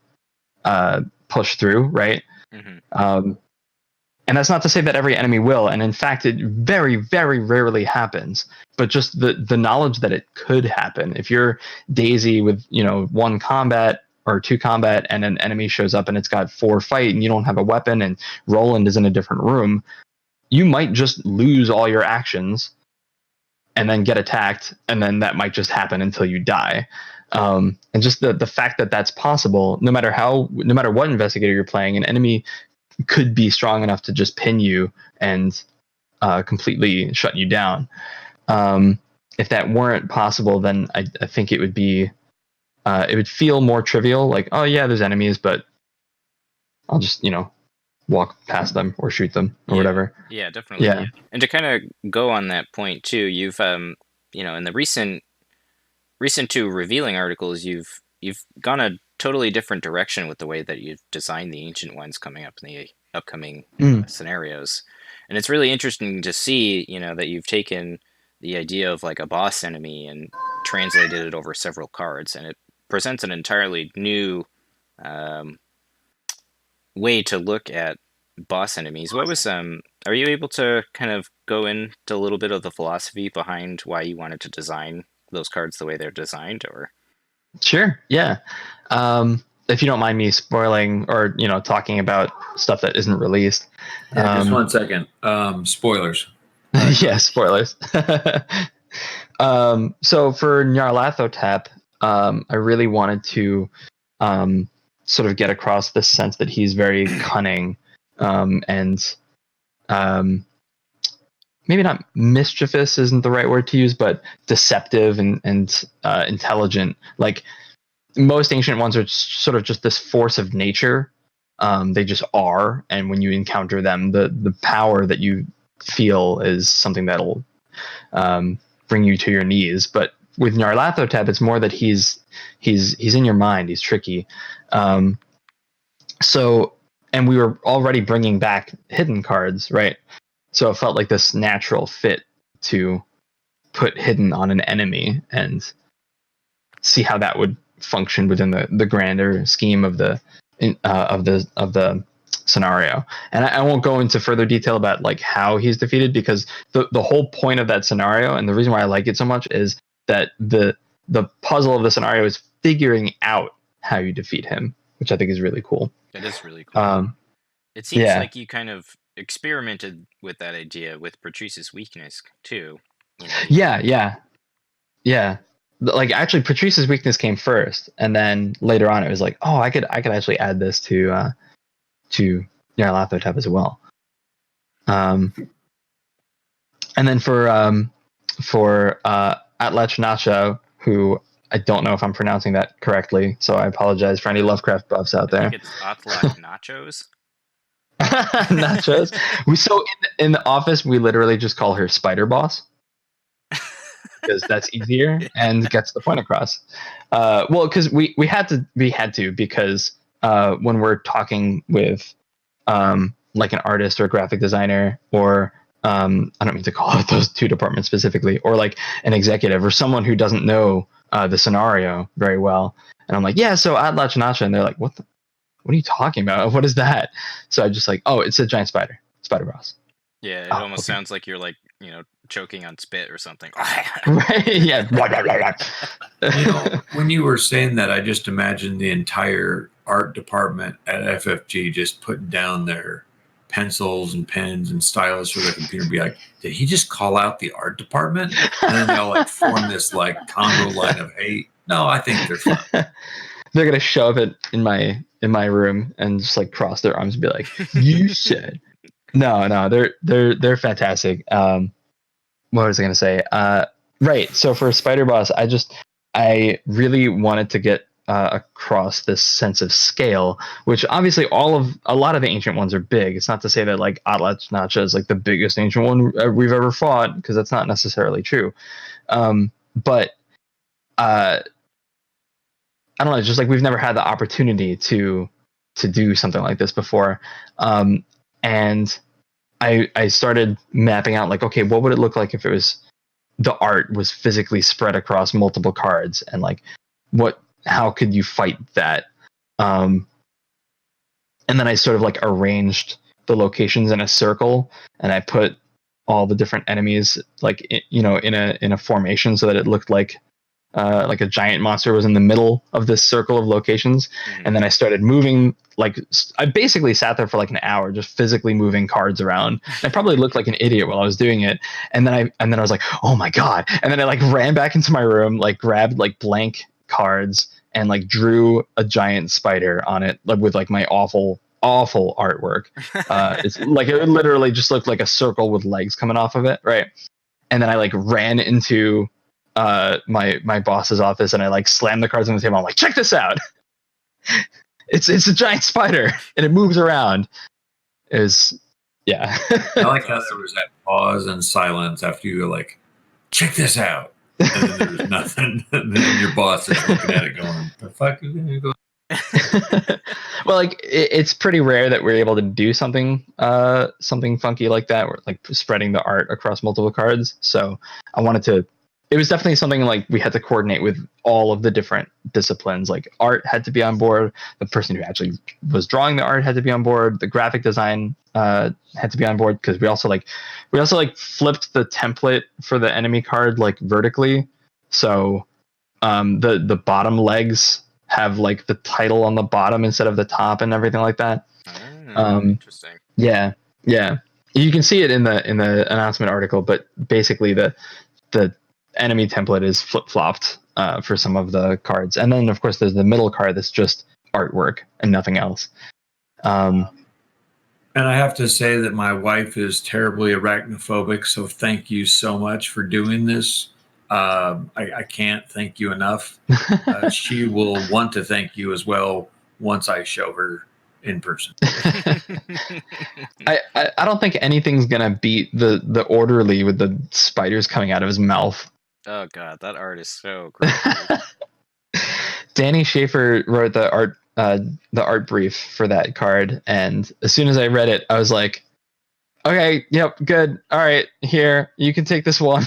push through, right? Mm-hmm. And that's not to say that every enemy will, and in fact, it very, very rarely happens. But just the knowledge that it could happen. If you're Daisy with 1 combat or 2 combat, and an enemy shows up and it's got 4 fight, and you don't have a weapon, and Roland is in a different room, you might just lose all your actions, and then get attacked, and then that might just happen until you die. And just the fact that that's possible, no matter what investigator you're playing, an enemy could be strong enough to just pin you and completely shut you down. If that weren't possible, then I think it would be it would feel more trivial. Like, oh yeah, there's enemies, but I'll just walk past them or shoot them or whatever. Yeah, definitely. Yeah. And to kind of go on that point too, you've in the recent 2 revealing articles, you've gone a totally different direction with the way that you've designed the ancient ones coming up in the upcoming scenarios. And it's really interesting to see, that you've taken the idea of like a boss enemy and translated it over several cards, and it presents an entirely new way to look at boss enemies. What was are you able to kind of go into a little bit of the philosophy behind why you wanted to design those cards the way they're designed? Or Sure, yeah. If you don't mind me spoiling or talking about stuff that isn't released. Yeah, just 1 second. Spoilers. Yeah, spoilers. So for Nyarlathotep, I really wanted to sort of get across the sense that he's very cunning, and maybe not mischievous isn't the right word to use, but deceptive and intelligent. Like most ancient ones are sort of just this force of nature. They just are, and when you encounter them, the power that you feel is something that'll bring you to your knees. But with Nyarlathotep, it's more that he's in your mind. He's tricky. So, and we were already bringing back hidden cards, right? So it felt like this natural fit to put hidden on an enemy and see how that would function within the grander scheme of the scenario. And I won't go into further detail about like how he's defeated, because the whole point of that scenario, and the reason why I like it so much, is that the puzzle of the scenario is figuring out how you defeat him, which I think is really cool. That is really cool. It seems like you kind of experimented with that idea with Patrice's weakness too. You know? Yeah. Like actually, Patrice's weakness came first, and then later on, it was like, oh, I could actually add this to Nyarlathotep as well. And then for Atlach Nacho, who I don't know if I'm pronouncing that correctly, so I apologize for any Lovecraft buffs out there. I think it's Atlach Nachos. Nachos. In the office, we literally just call her Spider Boss, because that's easier and gets the point across. Well, because we had to because when we're talking with like an artist or a graphic designer, or I don't mean to call out those two departments specifically, or like an executive or someone who doesn't know the scenario very well, and I'm like, yeah, so Atlach Nacha, and they're like, what are you talking about? What is that? So I just like, oh, it's a giant spider boss. Yeah, it almost sounds like you're like, you know, choking on spit or something. Right? Yeah. When you were saying that, I just imagined the entire art department at FFG just putting down their pencils and pens and stylus for their computer and be like, did he just call out the art department? And then they'll like form this like Congo line of hate. No, I think they're fine. They're gonna shove it in my room and just like cross their arms and be like, you said. No, they're fantastic. What was I gonna say? Right. So for Spider Boss, I really wanted to get across this sense of scale, which obviously a lot of the ancient ones are big. It's not to say that like Atlach Nacha is like the biggest ancient one we've ever fought, because that's not necessarily true. But I don't know, just like we've never had the opportunity to do something like this before. And I started mapping out like, okay, what would it look like if the art was physically spread across multiple cards, and like how could you fight that? And then I sort of like arranged the locations in a circle, and I put all the different enemies like in a formation so that it looked like a giant monster was in the middle of this circle of locations. And then I started moving, like I basically sat there for like an hour just physically moving cards around. I probably looked like an idiot while I was doing it. And then I was like, oh my God. And then I like ran back into my room, like grabbed like blank cards and like drew a giant spider on it, like with like my awful artwork. It's like, it literally just looked like a circle with legs coming off of it. Right. And then I like ran into my boss's office, and I like slammed the cards on the table. I'm like, check this out. It's a giant spider and it moves around. I like how there was that pause and silence after you were like, check this out. And then there was nothing. And then your boss is looking at it going, the fuck is going to go? Well, like it's pretty rare that we're able to do something funky like that, or like spreading the art across multiple cards. So I wanted to. It was definitely something like we had to coordinate with all of the different disciplines. Like art had to be on board. The person who actually was drawing the art had to be on board. The graphic design had to be on board, because we also flipped the template for the enemy card like vertically. So the bottom legs have like the title on the bottom instead of the top and everything like that. Interesting. Yeah. You can see it in the announcement article, but basically the enemy template is flip-flopped for some of the cards. And then of course there's the middle card that's just artwork and nothing else. And I have to say that my wife is terribly arachnophobic, so thank you so much for doing this. I can't thank you enough. She will want to thank you as well once I show her in person. I don't think anything's gonna beat the orderly with the spiders coming out of his mouth Oh god, that art is so great. Danny Schaefer wrote the art brief for that card, and as soon as I read it, I was like, okay, yep, good. All right, here, you can take this one.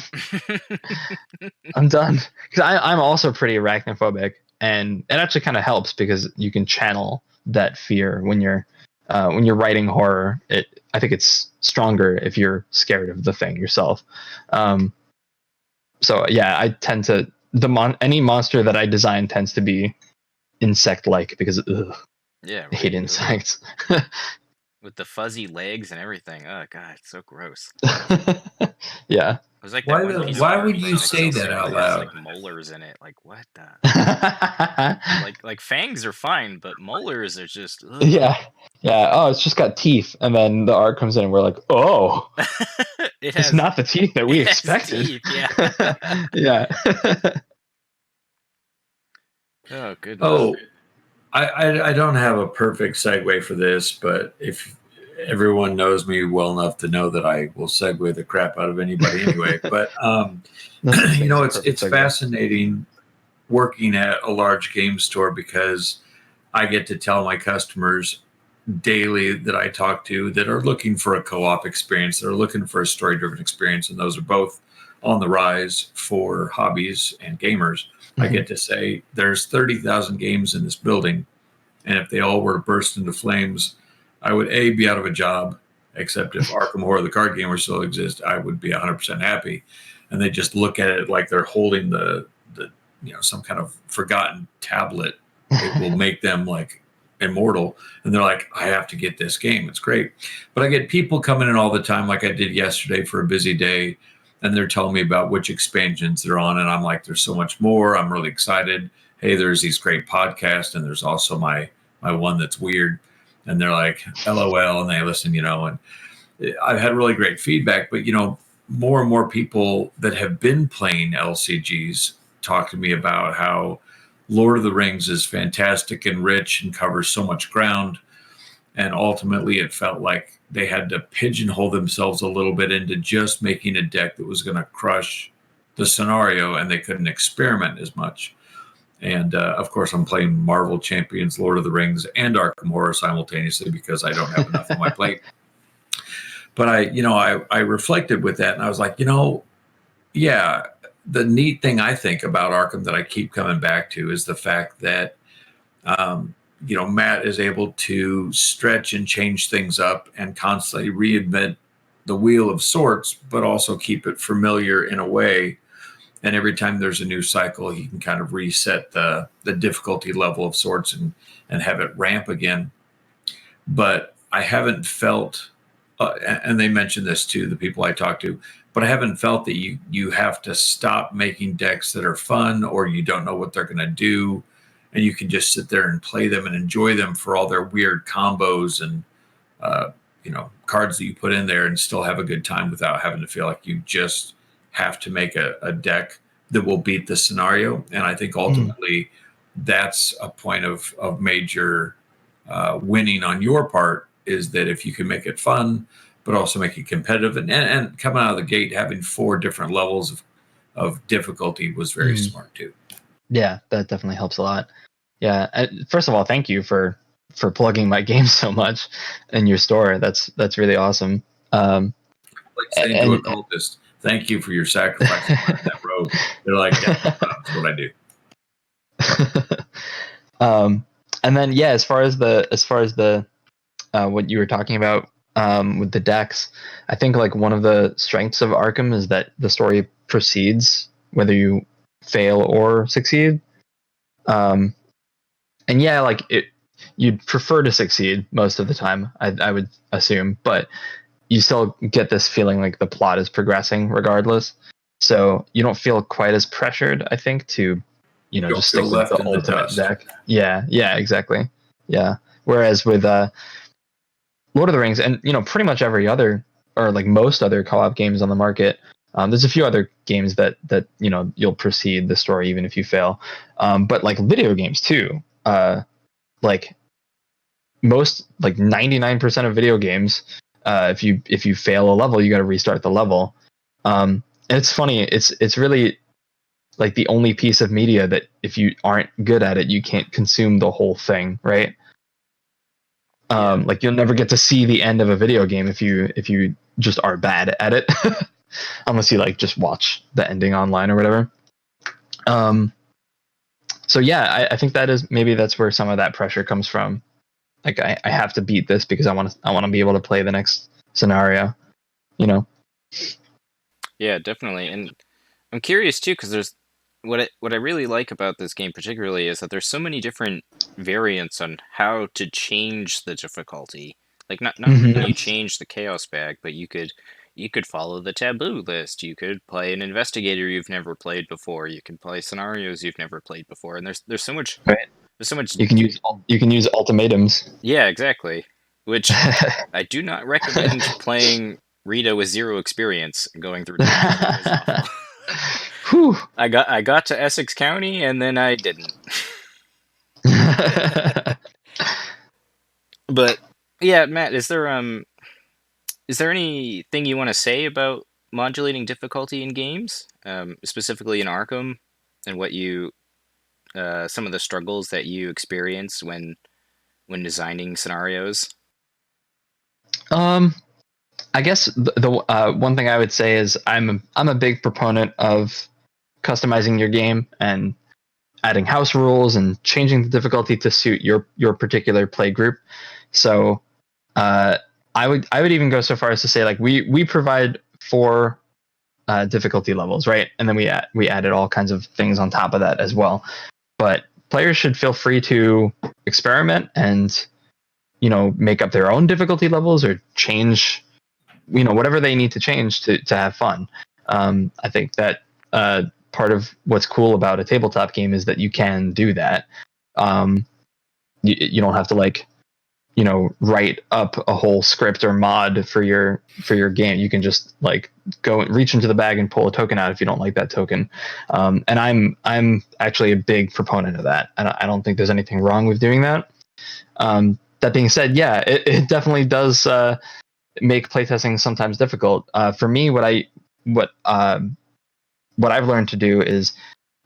I'm done. Because I'm also pretty arachnophobic, and it actually kind of helps because you can channel that fear when you're writing horror. I think it's stronger if you're scared of the thing yourself. So yeah, I tend to any monster that I design tends to be insect-like because Yeah, I hate insects. with the fuzzy legs and everything. Oh god, it's so gross. Yeah. It was like Why that one piece why of would art you from say Excel that out Studio that has, loud? like molars in it. Like what the? like fangs are fine, but molars are just. Ugh. Yeah. Oh, it's just got teeth, and then the art comes in, and we're like, oh, it's not the teeth that we expected. Teeth, yeah. Yeah. Oh goodness. Oh, I don't have a perfect segue for this, but if everyone knows me well enough to know that I will segue the crap out of anybody anyway. But it's fascinating working at a large game store because I get to tell my customers daily that I talk to that are looking for a co-op experience, that are looking for a story-driven experience, and those are both on the rise for hobbies and gamers. Mm-hmm. I get to say there's 30,000 games in this building, and if they all were to burst into flames, I would be out of a job, except if Arkham Horror, the card game, still exists, I would be 100% happy. And they just look at it like they're holding the some kind of forgotten tablet that will make them like immortal. And they're like, I have to get this game. It's great. But I get people coming in all the time, like I did yesterday for a busy day, and they're telling me about which expansions they're on. And I'm like, there's so much more. I'm really excited. Hey, there's these great podcasts, and there's also my one that's weird. And they're like, LOL, and they listen, and I've had really great feedback. But, more and more people that have been playing LCGs talk to me about how Lord of the Rings is fantastic and rich and covers so much ground. And ultimately, it felt like they had to pigeonhole themselves a little bit into just making a deck that was going to crush the scenario, and they couldn't experiment as much. And of course, I'm playing Marvel Champions, Lord of the Rings, and Arkham Horror simultaneously because I don't have enough on my plate. But I reflected with that, and I was like, yeah, the neat thing I think about Arkham that I keep coming back to is the fact that, Matt is able to stretch and change things up and constantly reinvent the wheel of sorts, but also keep it familiar in a way. And every time there's a new cycle, he can kind of reset the difficulty level of sorts and have it ramp again. But I haven't felt, and they mentioned this too, the people I talk to, but I haven't felt that you have to stop making decks that are fun or you don't know what they're going to do. And you can just sit there and play them and enjoy them for all their weird combos and, cards that you put in there and still have a good time without having to feel like you just have to make a deck that will beat the scenario. And I think ultimately that's a point of major winning on your part, is that if you can make it fun, but also make it competitive and coming out of the gate, having 4 different levels of difficulty was very smart too. Yeah, that definitely helps a lot. Yeah. First of all, thank you for plugging my game so much in your store. That's really awesome. Like saying to a cultist, thank you for your sacrifice on that road. They're like, yeah, that's what I do. And then as far as the what you were talking about with the decks, I think like one of the strengths of Arkham is that the story proceeds whether you fail or succeed. And you'd prefer to succeed most of the time, I would assume, but you still get this feeling like the plot is progressing regardless. So you don't feel quite as pressured, I think, to, just stick with the ultimate deck. Yeah, exactly. Yeah. Whereas with Lord of the Rings and, pretty much every other, or like most other co-op games on the market, there's a few other games that you'll proceed the story even if you fail. But like video games too, like most, like 99% of video games, if you fail a level, you got to restart the level. And it's funny. It's really like the only piece of media that if you aren't good at it, you can't consume the whole thing, right? Like you'll never get to see the end of a video game if you just are bad at it, unless you like just watch the ending online or whatever. So yeah, I think that's where some of that pressure comes from. Like I have to beat this because I want to be able to play the next scenario, you know? Yeah, definitely. And I'm curious too, because there's what I really like about this game particularly is that there's so many different variants on how to change the difficulty. Like not only can you change the chaos bag, but you could follow the taboo list. You could play an investigator you've never played before. You can play scenarios you've never played before. And there's so much. Right. There's so much. You can use ultimatums. Yeah, exactly. Which I do not recommend playing Rita with zero experience and going through. Whew. I got to Essex County and then I didn't. But yeah, Matt, is there anything you want to say about modulating difficulty in games, specifically in Arkham, and what you some of the struggles that you experienced when designing scenarios? I guess the one thing I would say is I'm a big proponent of customizing your game and adding house rules and changing the difficulty to suit your particular play group. So I would even go so far as to say like we provide 4 difficulty levels, right? And then we added all kinds of things on top of that as well. But players should feel free to experiment and make up their own difficulty levels or change whatever they need to change to have fun. I think that part of what's cool about a tabletop game is that you can do that. You don't have to write up a whole script or mod for your game. You can just go and reach into the bag and pull a token out if you don't like that token. And I'm actually a big proponent of that. And I don't think there's anything wrong with doing that. That being said, yeah, it definitely does make playtesting sometimes difficult. For me, what I've learned to do is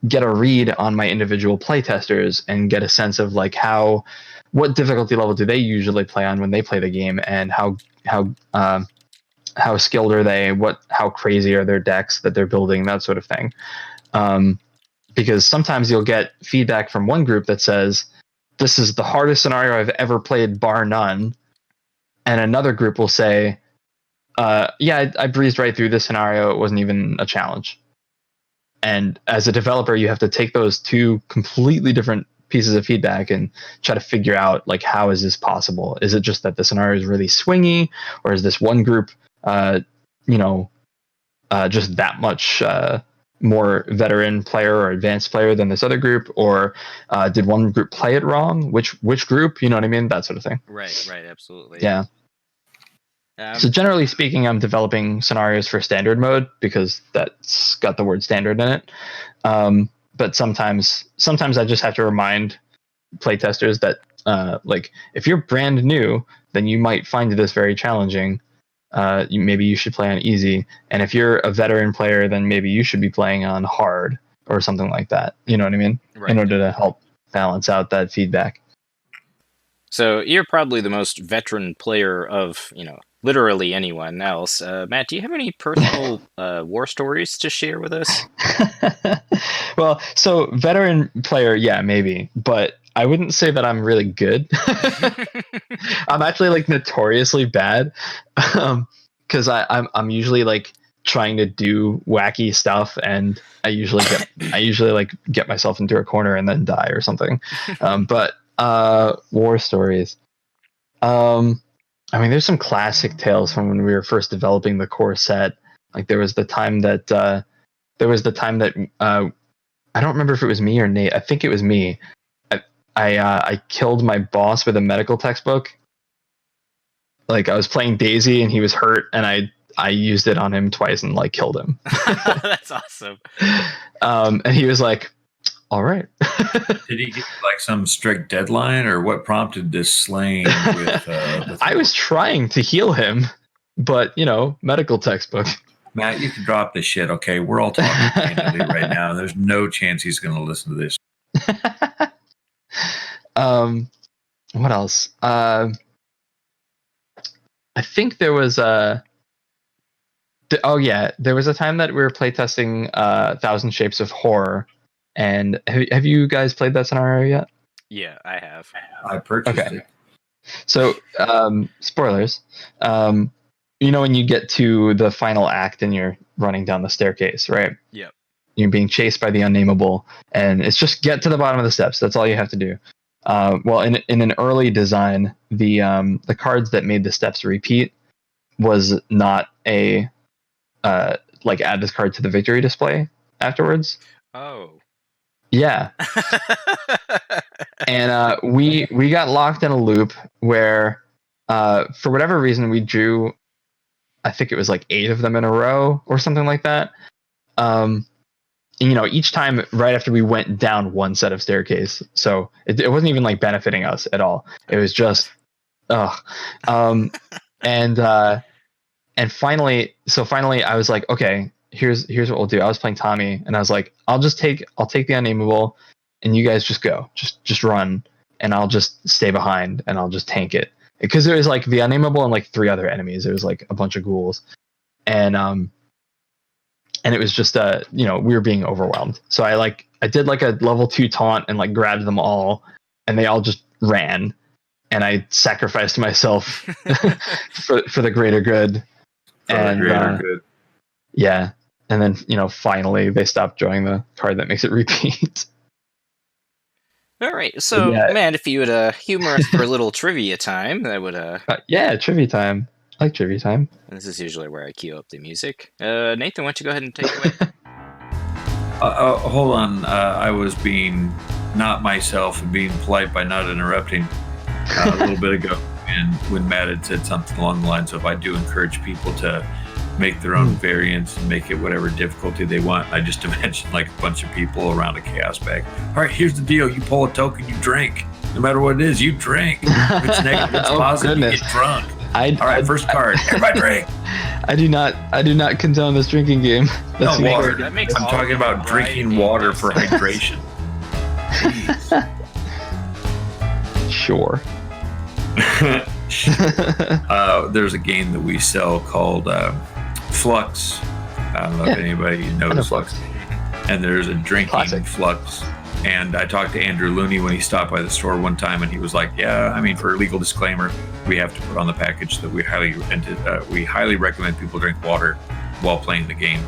get a read on my individual playtesters and get a sense of what difficulty level do they usually play on when they play the game, and how skilled are they, how crazy are their decks that they're building, that sort of thing. Because sometimes you'll get feedback from one group that says, this is the hardest scenario I've ever played, bar none. And another group will say, yeah, I breezed right through this scenario. It wasn't even a challenge. And as a developer, you have to take those 2 completely different pieces of feedback and try to figure out how is this possible? Is it just that the scenario is really swingy, or is this one group, just that much more veteran player or advanced player than this other group, or did one group play it wrong? Which group? You know what I mean? That sort of thing. Right, absolutely. Yeah. So generally speaking, I'm developing scenarios for standard mode because that's got the word standard in it. But sometimes I just have to remind playtesters that if you're brand new, then you might find this very challenging. Maybe you should play on easy. And if you're a veteran player, then maybe you should be playing on hard or something like that. You know what I mean? Right. In order to help balance out that feedback. So you're probably the most veteran player of, literally anyone else. Matt, do you have any personal war stories to share with us? Well, so veteran player, yeah, maybe, but I wouldn't say that I'm really good. I'm actually notoriously bad, because I'm usually trying to do wacky stuff, and I usually get myself into a corner and then die or something. But war stories. There's some classic tales from when we were first developing the core set. There was the time that I don't remember if it was me or Nate. I think it was me. I killed my boss with a medical textbook. I was playing Daisy and he was hurt, and I used it on him twice and killed him. That's awesome. And he was like, all right. Did he get some strict deadline, or what prompted this slaying with I was trying to heal him, but medical textbook. Matt, you can drop this shit, okay? We're all talking candidly right now. There's no chance he's going to listen to this. What else? I think there was there was a time that we were playtesting 1,000 Shapes of Horror, and have you guys played that scenario yet? Yeah, I have. I purchased it. So, spoilers. When you get to the final act and you're running down the staircase, right? Yep. You're being chased by the Unnameable, and it's just get to the bottom of the steps. That's all you have to do. Well, in an early design, the cards that made the steps repeat was not a add this card to the victory display afterwards. Oh. Yeah. And we got locked in a loop where for whatever reason we drew, I think it was like 8 of them in a row or something like that. Each time right after we went down one set of staircase. So it wasn't even like benefiting us at all. It was just, and finally I was like, okay, here's what we'll do. I was playing Tommy and I was like, I'll take the Unnameable and you guys just go, just run, and I'll just stay behind and I'll just tank it. Because there was like the Unnameable and like 3 other enemies. There was like a bunch of ghouls, and it was just we were being overwhelmed. So I did like a level 2 taunt and like grabbed them all, and they all just ran, and I sacrificed myself for the greater good. Good. Yeah, and then finally they stopped drawing the card that makes it repeat. All right, so man, if you would humor us for a little trivia time, that would trivia time. I like trivia time. This is usually where I cue up the music. Nathan, why don't you go ahead and take it away? Hold on. I was being not myself and being polite by not interrupting a little bit ago. And when Matt had said something along the lines of, I do encourage people to make their own variants and make it whatever difficulty they want. I just imagined like a bunch of people around a chaos bag. All right, here's the deal. You pull a token, you drink. No matter what it is, you drink. If it's negative, it's positive, you get drunk. All right, first card. Everybody drink. I do not condone this drinking game. That's no water. I'm talking about drinking water for hydration. Jeez. Sure. There's a game that we sell called Flux. I don't know if anybody knows Flux. And there's a drinking Flux. And I talked to Andrew Looney when he stopped by the store one time, and he was like, yeah, I mean, for a legal disclaimer, we have to put on the package that we highly recommend people drink water while playing the game.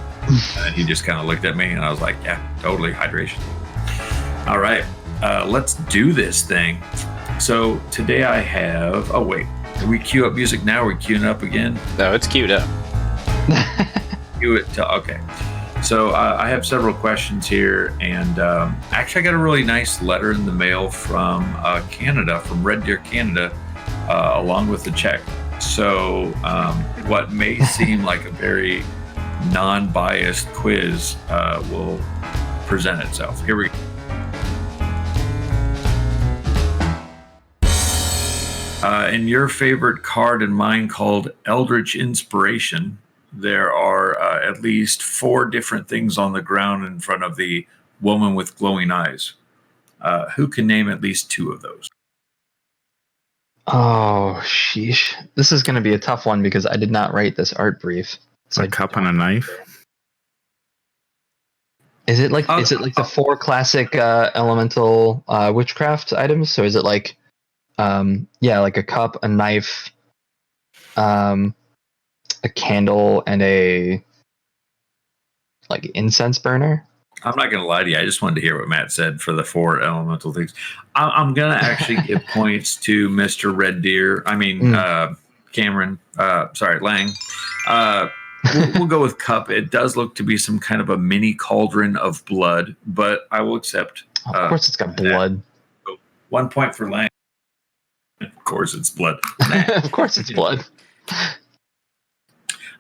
And he just kind of looked at me, and I was like, yeah, totally, hydration. All right, let's do this thing. So today I have, do we cue up music now? Are we queuing up again? No, it's queued up. Cue it to, okay. So I have several questions here, and actually I got a really nice letter in the mail from Canada, from Red Deer, Canada, along with the check. So what may seem like a very non-biased quiz will present itself. Here we go. In your favorite card and mine called Eldritch Inspiration, there are at least 4 different things on the ground in front of the woman with glowing eyes. Who can name at least 2 of those? Oh, sheesh. This is going to be a tough one because I did not write this art brief. So a cup and a knife? Is it like the 4 classic elemental witchcraft items? So is it like like a cup, a knife, a candle, and a like incense burner? I'm not gonna lie to you. I just wanted to hear what Matt said for the 4 elemental things. I'm gonna actually give points to Mr. Red Deer. I mean, Cameron. Lang. We'll go with cup. It does look to be some kind of a mini cauldron of blood, but I will accept. Of course, it's got blood. So 1 point for Lang. Of course, it's blood. Of course, it's blood.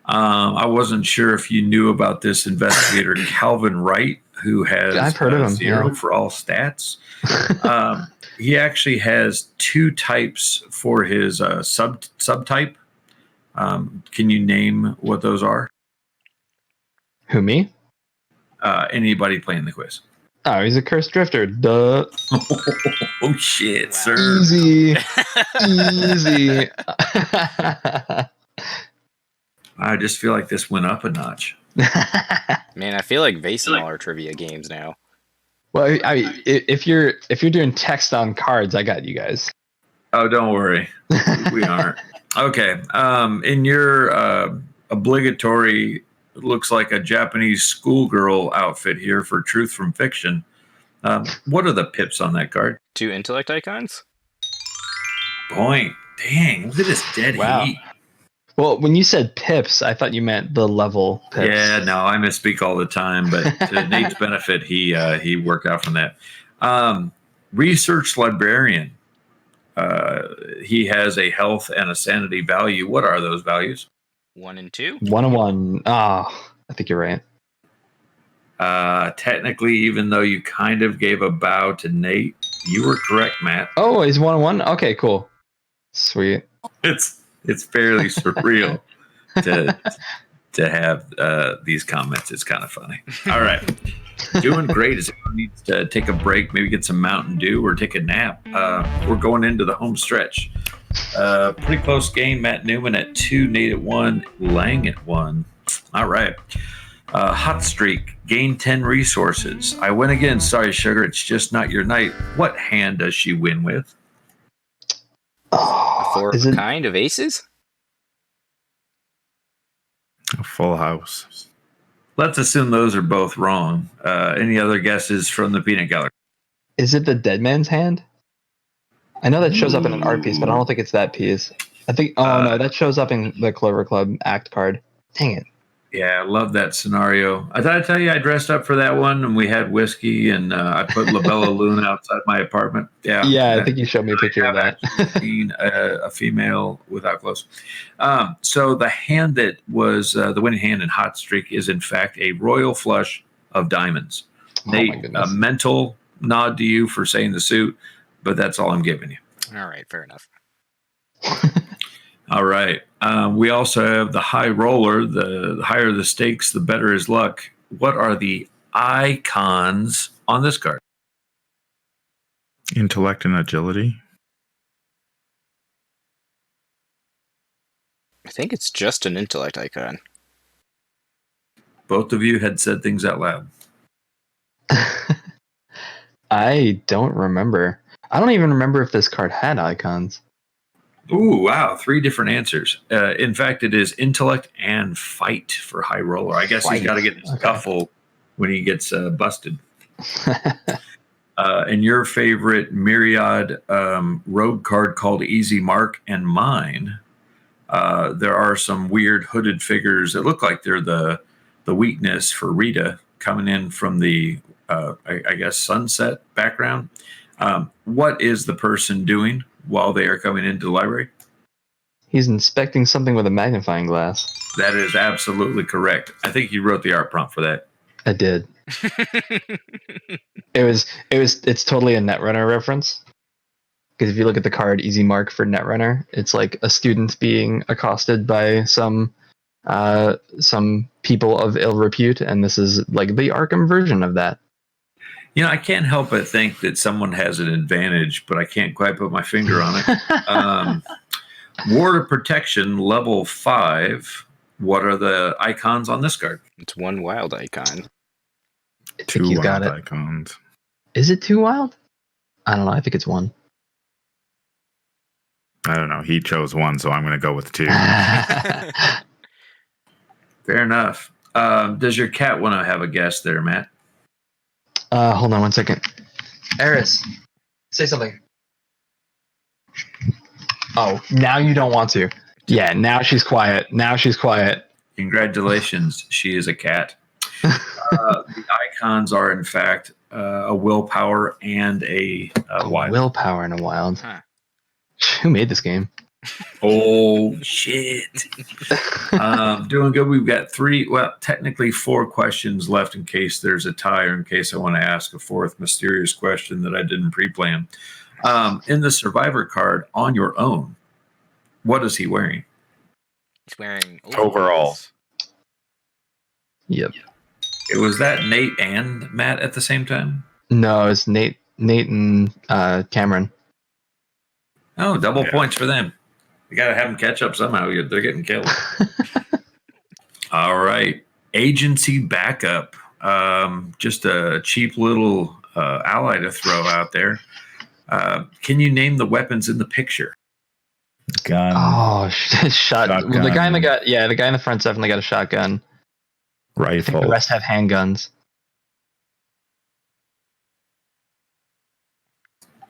I wasn't sure if you knew about this investigator, Calvin Wright, who has I've heard of him, 0 for all stats. He actually has 2 types for his subtype. Can you name what those are? Who, me? Anybody playing the quiz. Oh, he's a cursed drifter. Duh. Oh shit, Wow. sir. Easy. Easy. I just feel like this went up a notch. Man, I feel like Vase and all are trivia games now. Well, if you're doing text on cards, I got you guys. Oh, don't worry. We aren't. Okay. In your obligatory, looks like a Japanese schoolgirl outfit here for Truth from Fiction. What are the pips on that card? 2 intellect icons? Point. Dang, look at this dead Wow. heat. Well, when you said pips, I thought you meant the level pips. Yeah, no, I misspeak all the time, but to Nate's benefit, he worked out from that. Research librarian. He has a health and a sanity value. What are those values? 1 and 2? 1 and 1. Oh, I think you're right. Technically, even though you kind of gave a bow to Nate, you were correct, Matt. Oh, he's 1 and 1? Okay, cool. Sweet. It's fairly surreal to have these comments. It's kind of funny. All right. Doing great. Is anyone needs to take a break, maybe get some Mountain Dew or take a nap? We're going into the home stretch. Pretty close game. Matt Newman at 2, Nate at 1, Lang at 1. All right. Hot streak. Gain 10 resources. I win again. Sorry, Sugar. It's just not your night. What hand does she win with? Oh, A 4 of a kind of aces? A full house. Let's assume those are both wrong. Any other guesses from the peanut gallery? Is it the dead man's hand? I know that shows up in an art piece, but I don't think it's that piece. I think. Oh no, that shows up in the Clover Club act card. Dang it! Yeah, I love that scenario. I thought I'd tell you I dressed up for that one, and we had whiskey, and I put La Bella Luna outside my apartment. Yeah, Yeah, I think you showed me a picture of that. Seen a female without clothes. So the hand that was the winning hand in Hot Streak is in fact a royal flush of diamonds. Oh my Nate, goodness. a mental nod to you for saying the suit, but that's all I'm giving you. All right, fair enough. All right. We also have the high roller. The higher the stakes, the better his luck. What are the icons on this card? Intellect and agility. I think it's just an intellect icon. Both of you had said things out loud. I don't remember. I don't even remember if this card had icons. Ooh, wow. 3 different answers. In fact, it is intellect and fight for high roller. I guess he's Fight. got to get in Okay. scuffle when he gets busted. And your favorite myriad rogue card called Easy Mark and mine, there are some weird hooded figures that look like they're the weakness for Rita coming in from the, I guess, sunset background. What is the person doing while they are coming into the library? He's inspecting something with a magnifying glass. That is absolutely correct. I think you wrote the art prompt for that. I did. It's totally a Netrunner reference. Because if you look at the card Easy Mark for Netrunner, it's like a student being accosted by some people of ill repute, and this is like the Arkham version of that. You know, I can't help but think that someone has an advantage, but I can't quite put my finger on it. Ward of Protection, level 5. What are the icons on this card? It's 1 wild icon. I think 2 he's got wild it. icons. Is it 2 wild? I don't know. I think it's 1. I don't know. He chose 1, so I'm going to go with 2. Fair enough. Does your cat want to have a guess there, Matt? Hold on 1 second. Eris, say something. Oh, now you don't want to. Yeah, now she's quiet. Congratulations. She is a cat. The icons are, in fact, a willpower and a wild. Willpower in a wild. Huh. Who made this game? Oh, shit. Doing good. We've got technically 4 questions left in case there's a tie or in case I want to ask a 4th mysterious question that I didn't pre-plan. In the Survivor card, on your own, what is he wearing? He's wearing Overalls. Yep. Was that Nate and Matt at the same time? No, it's Nate and Cameron. Oh, double points for them. You got to have them catch up somehow. They're getting killed. All right. Agency backup. Just a cheap little ally to throw out there. Can you name the weapons in the picture? Gun. Oh, shotgun. Well, the guy in the front's definitely got a shotgun. I think Rifle. the rest have handguns.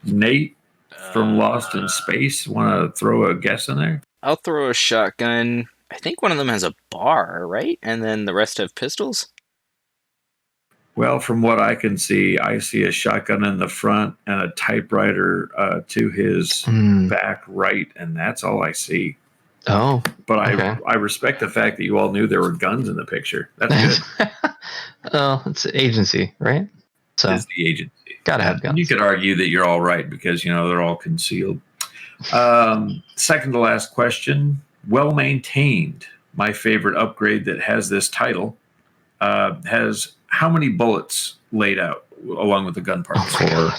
Nate from Lost in Space. Want to throw a guess in there? I'll throw a shotgun. I think one of them has a bar, right? And then the rest have pistols? Well, from what I can see, I see a shotgun in the front and a typewriter to his back right, and that's all I see. Oh, But okay. I respect the fact that you all knew there were guns in the picture. That's good. Oh, it's agency, right? So It's the agency. gotta have guns. You could argue that you're all right because they're all concealed. Second to last question. Well maintained. My favorite upgrade that has this title has how many bullets laid out along with the gun parts? 4.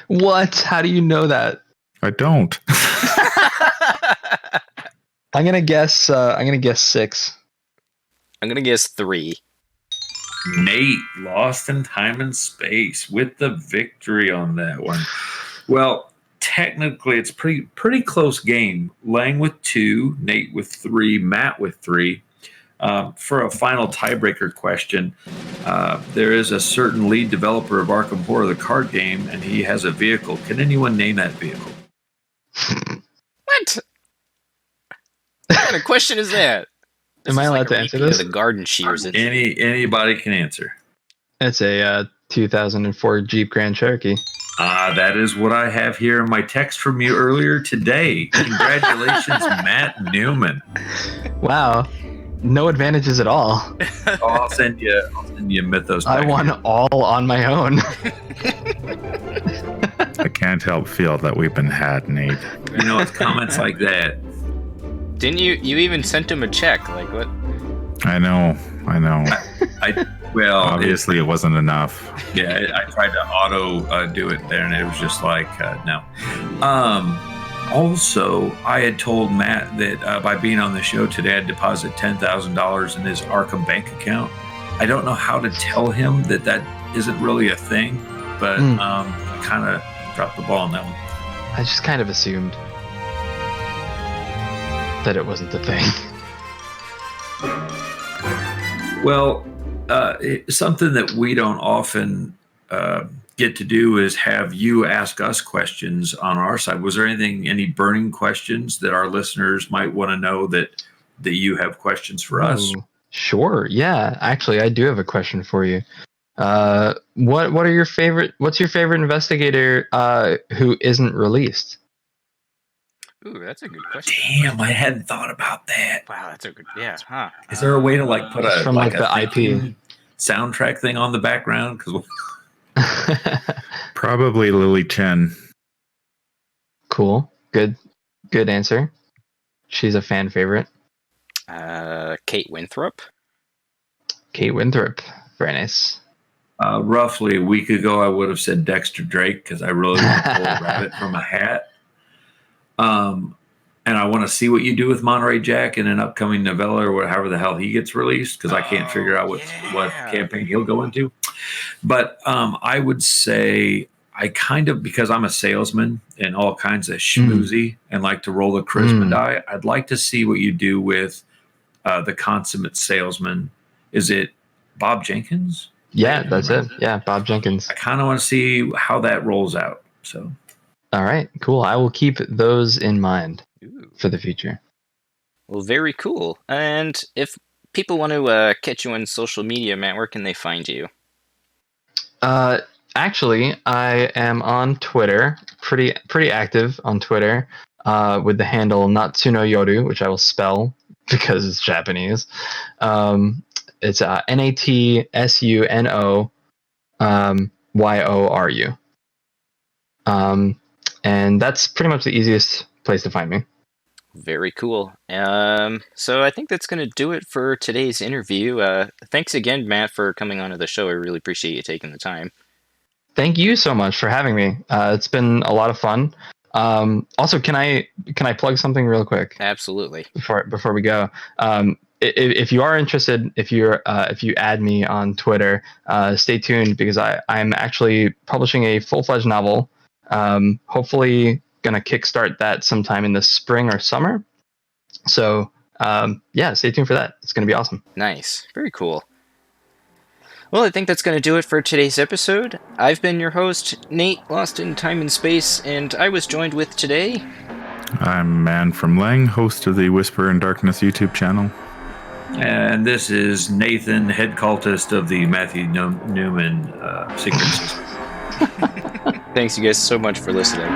What? How do you know that? I don't. I'm gonna guess 6. I'm going to guess 3. Nate, Lost in Time and Space, with the victory on that one. Well, technically, it's pretty close game. Lang with 2, Nate with 3, Matt with 3. For a final tiebreaker question, there is a certain lead developer of Arkham Horror, the card game, and he has a vehicle. Can anyone name that vehicle? What? What kind of question is that? Am I allowed to answer this? The garden shears. Anybody can answer. It's a 2004 Jeep Grand Cherokee. That is what I have here in my text from you earlier today. Congratulations, Matt Newman. Wow, no advantages at all. I'll send you a Mythos. I won all on my own. I can't help feel that we've been had, Nate. It's comments like that. Didn't you even sent him a check? Like what? I know. Well, Obviously, it wasn't enough. I tried to auto do it there, and it was just like no. Also, I had told Matt that by being on the show today, I'd deposit $10,000 in his Arkham bank account. I don't know how to tell him that isn't really a thing, but I kind of dropped the ball on that one. I just kind of assumed that it wasn't the thing. Well, something that we don't often get to do is have you ask us questions on our side. Was there any burning questions that our listeners might want to know that you have questions for us? Ooh, sure. Yeah. Actually, I do have a question for you. What's your favorite investigator who isn't released? Ooh, that's a good question. Damn, I hadn't thought about that. Wow, that's a good. Yeah, huh? Is there a way to put a from the IP soundtrack thing on the background? Because Probably Lily Chen. Cool. Good answer. She's a fan favorite. Kate Winthrop. Kate Winthrop. Very nice. Roughly a week ago, I would have said Dexter Drake because I really want to pull a rabbit from a hat. And I want to see what you do with Monterey Jack in an upcoming novella or however the hell he gets released because I can't figure out what campaign he'll go into. But I would say I kind of, because I'm a salesman and all kinds of schmoozy and like to roll the charisma die, I'd like to see what you do with the consummate salesman. Is it Bob Jenkins? Yeah, that's it. Yeah, Bob Jenkins. I kind of want to see how that rolls out. So, all right, cool. I will keep those in mind for the future. Well, very cool. And if people want to catch you on social media, Matt, where can they find you? Actually, I am on Twitter, pretty active on Twitter, with the handle Natsuno Yoru, which I will spell because it's Japanese. It's NATSUNO YORU. And that's pretty much the easiest place to find me. Very cool. So I think that's going to do it for today's interview. Thanks again, Matt, for coming onto the show. I really appreciate you taking the time. Thank you so much for having me. It's been a lot of fun. Also, can I plug something real quick Absolutely. before we go? If you are interested, if you add me on Twitter, stay tuned because I'm actually publishing a full-fledged novel. Hopefully gonna kickstart that sometime in the spring or summer. So yeah, stay tuned for that. It's gonna be awesome. Nice. Very cool. Well, I think that's going to do it for today's episode. I've been your host, Nate, lost in time and space, and I was joined with today... I'm Man from Lang, host of the Whisper in Darkness YouTube channel. And this is Nathan, head cultist of the Matthew Newman Secret System. Thanks you guys so much for listening.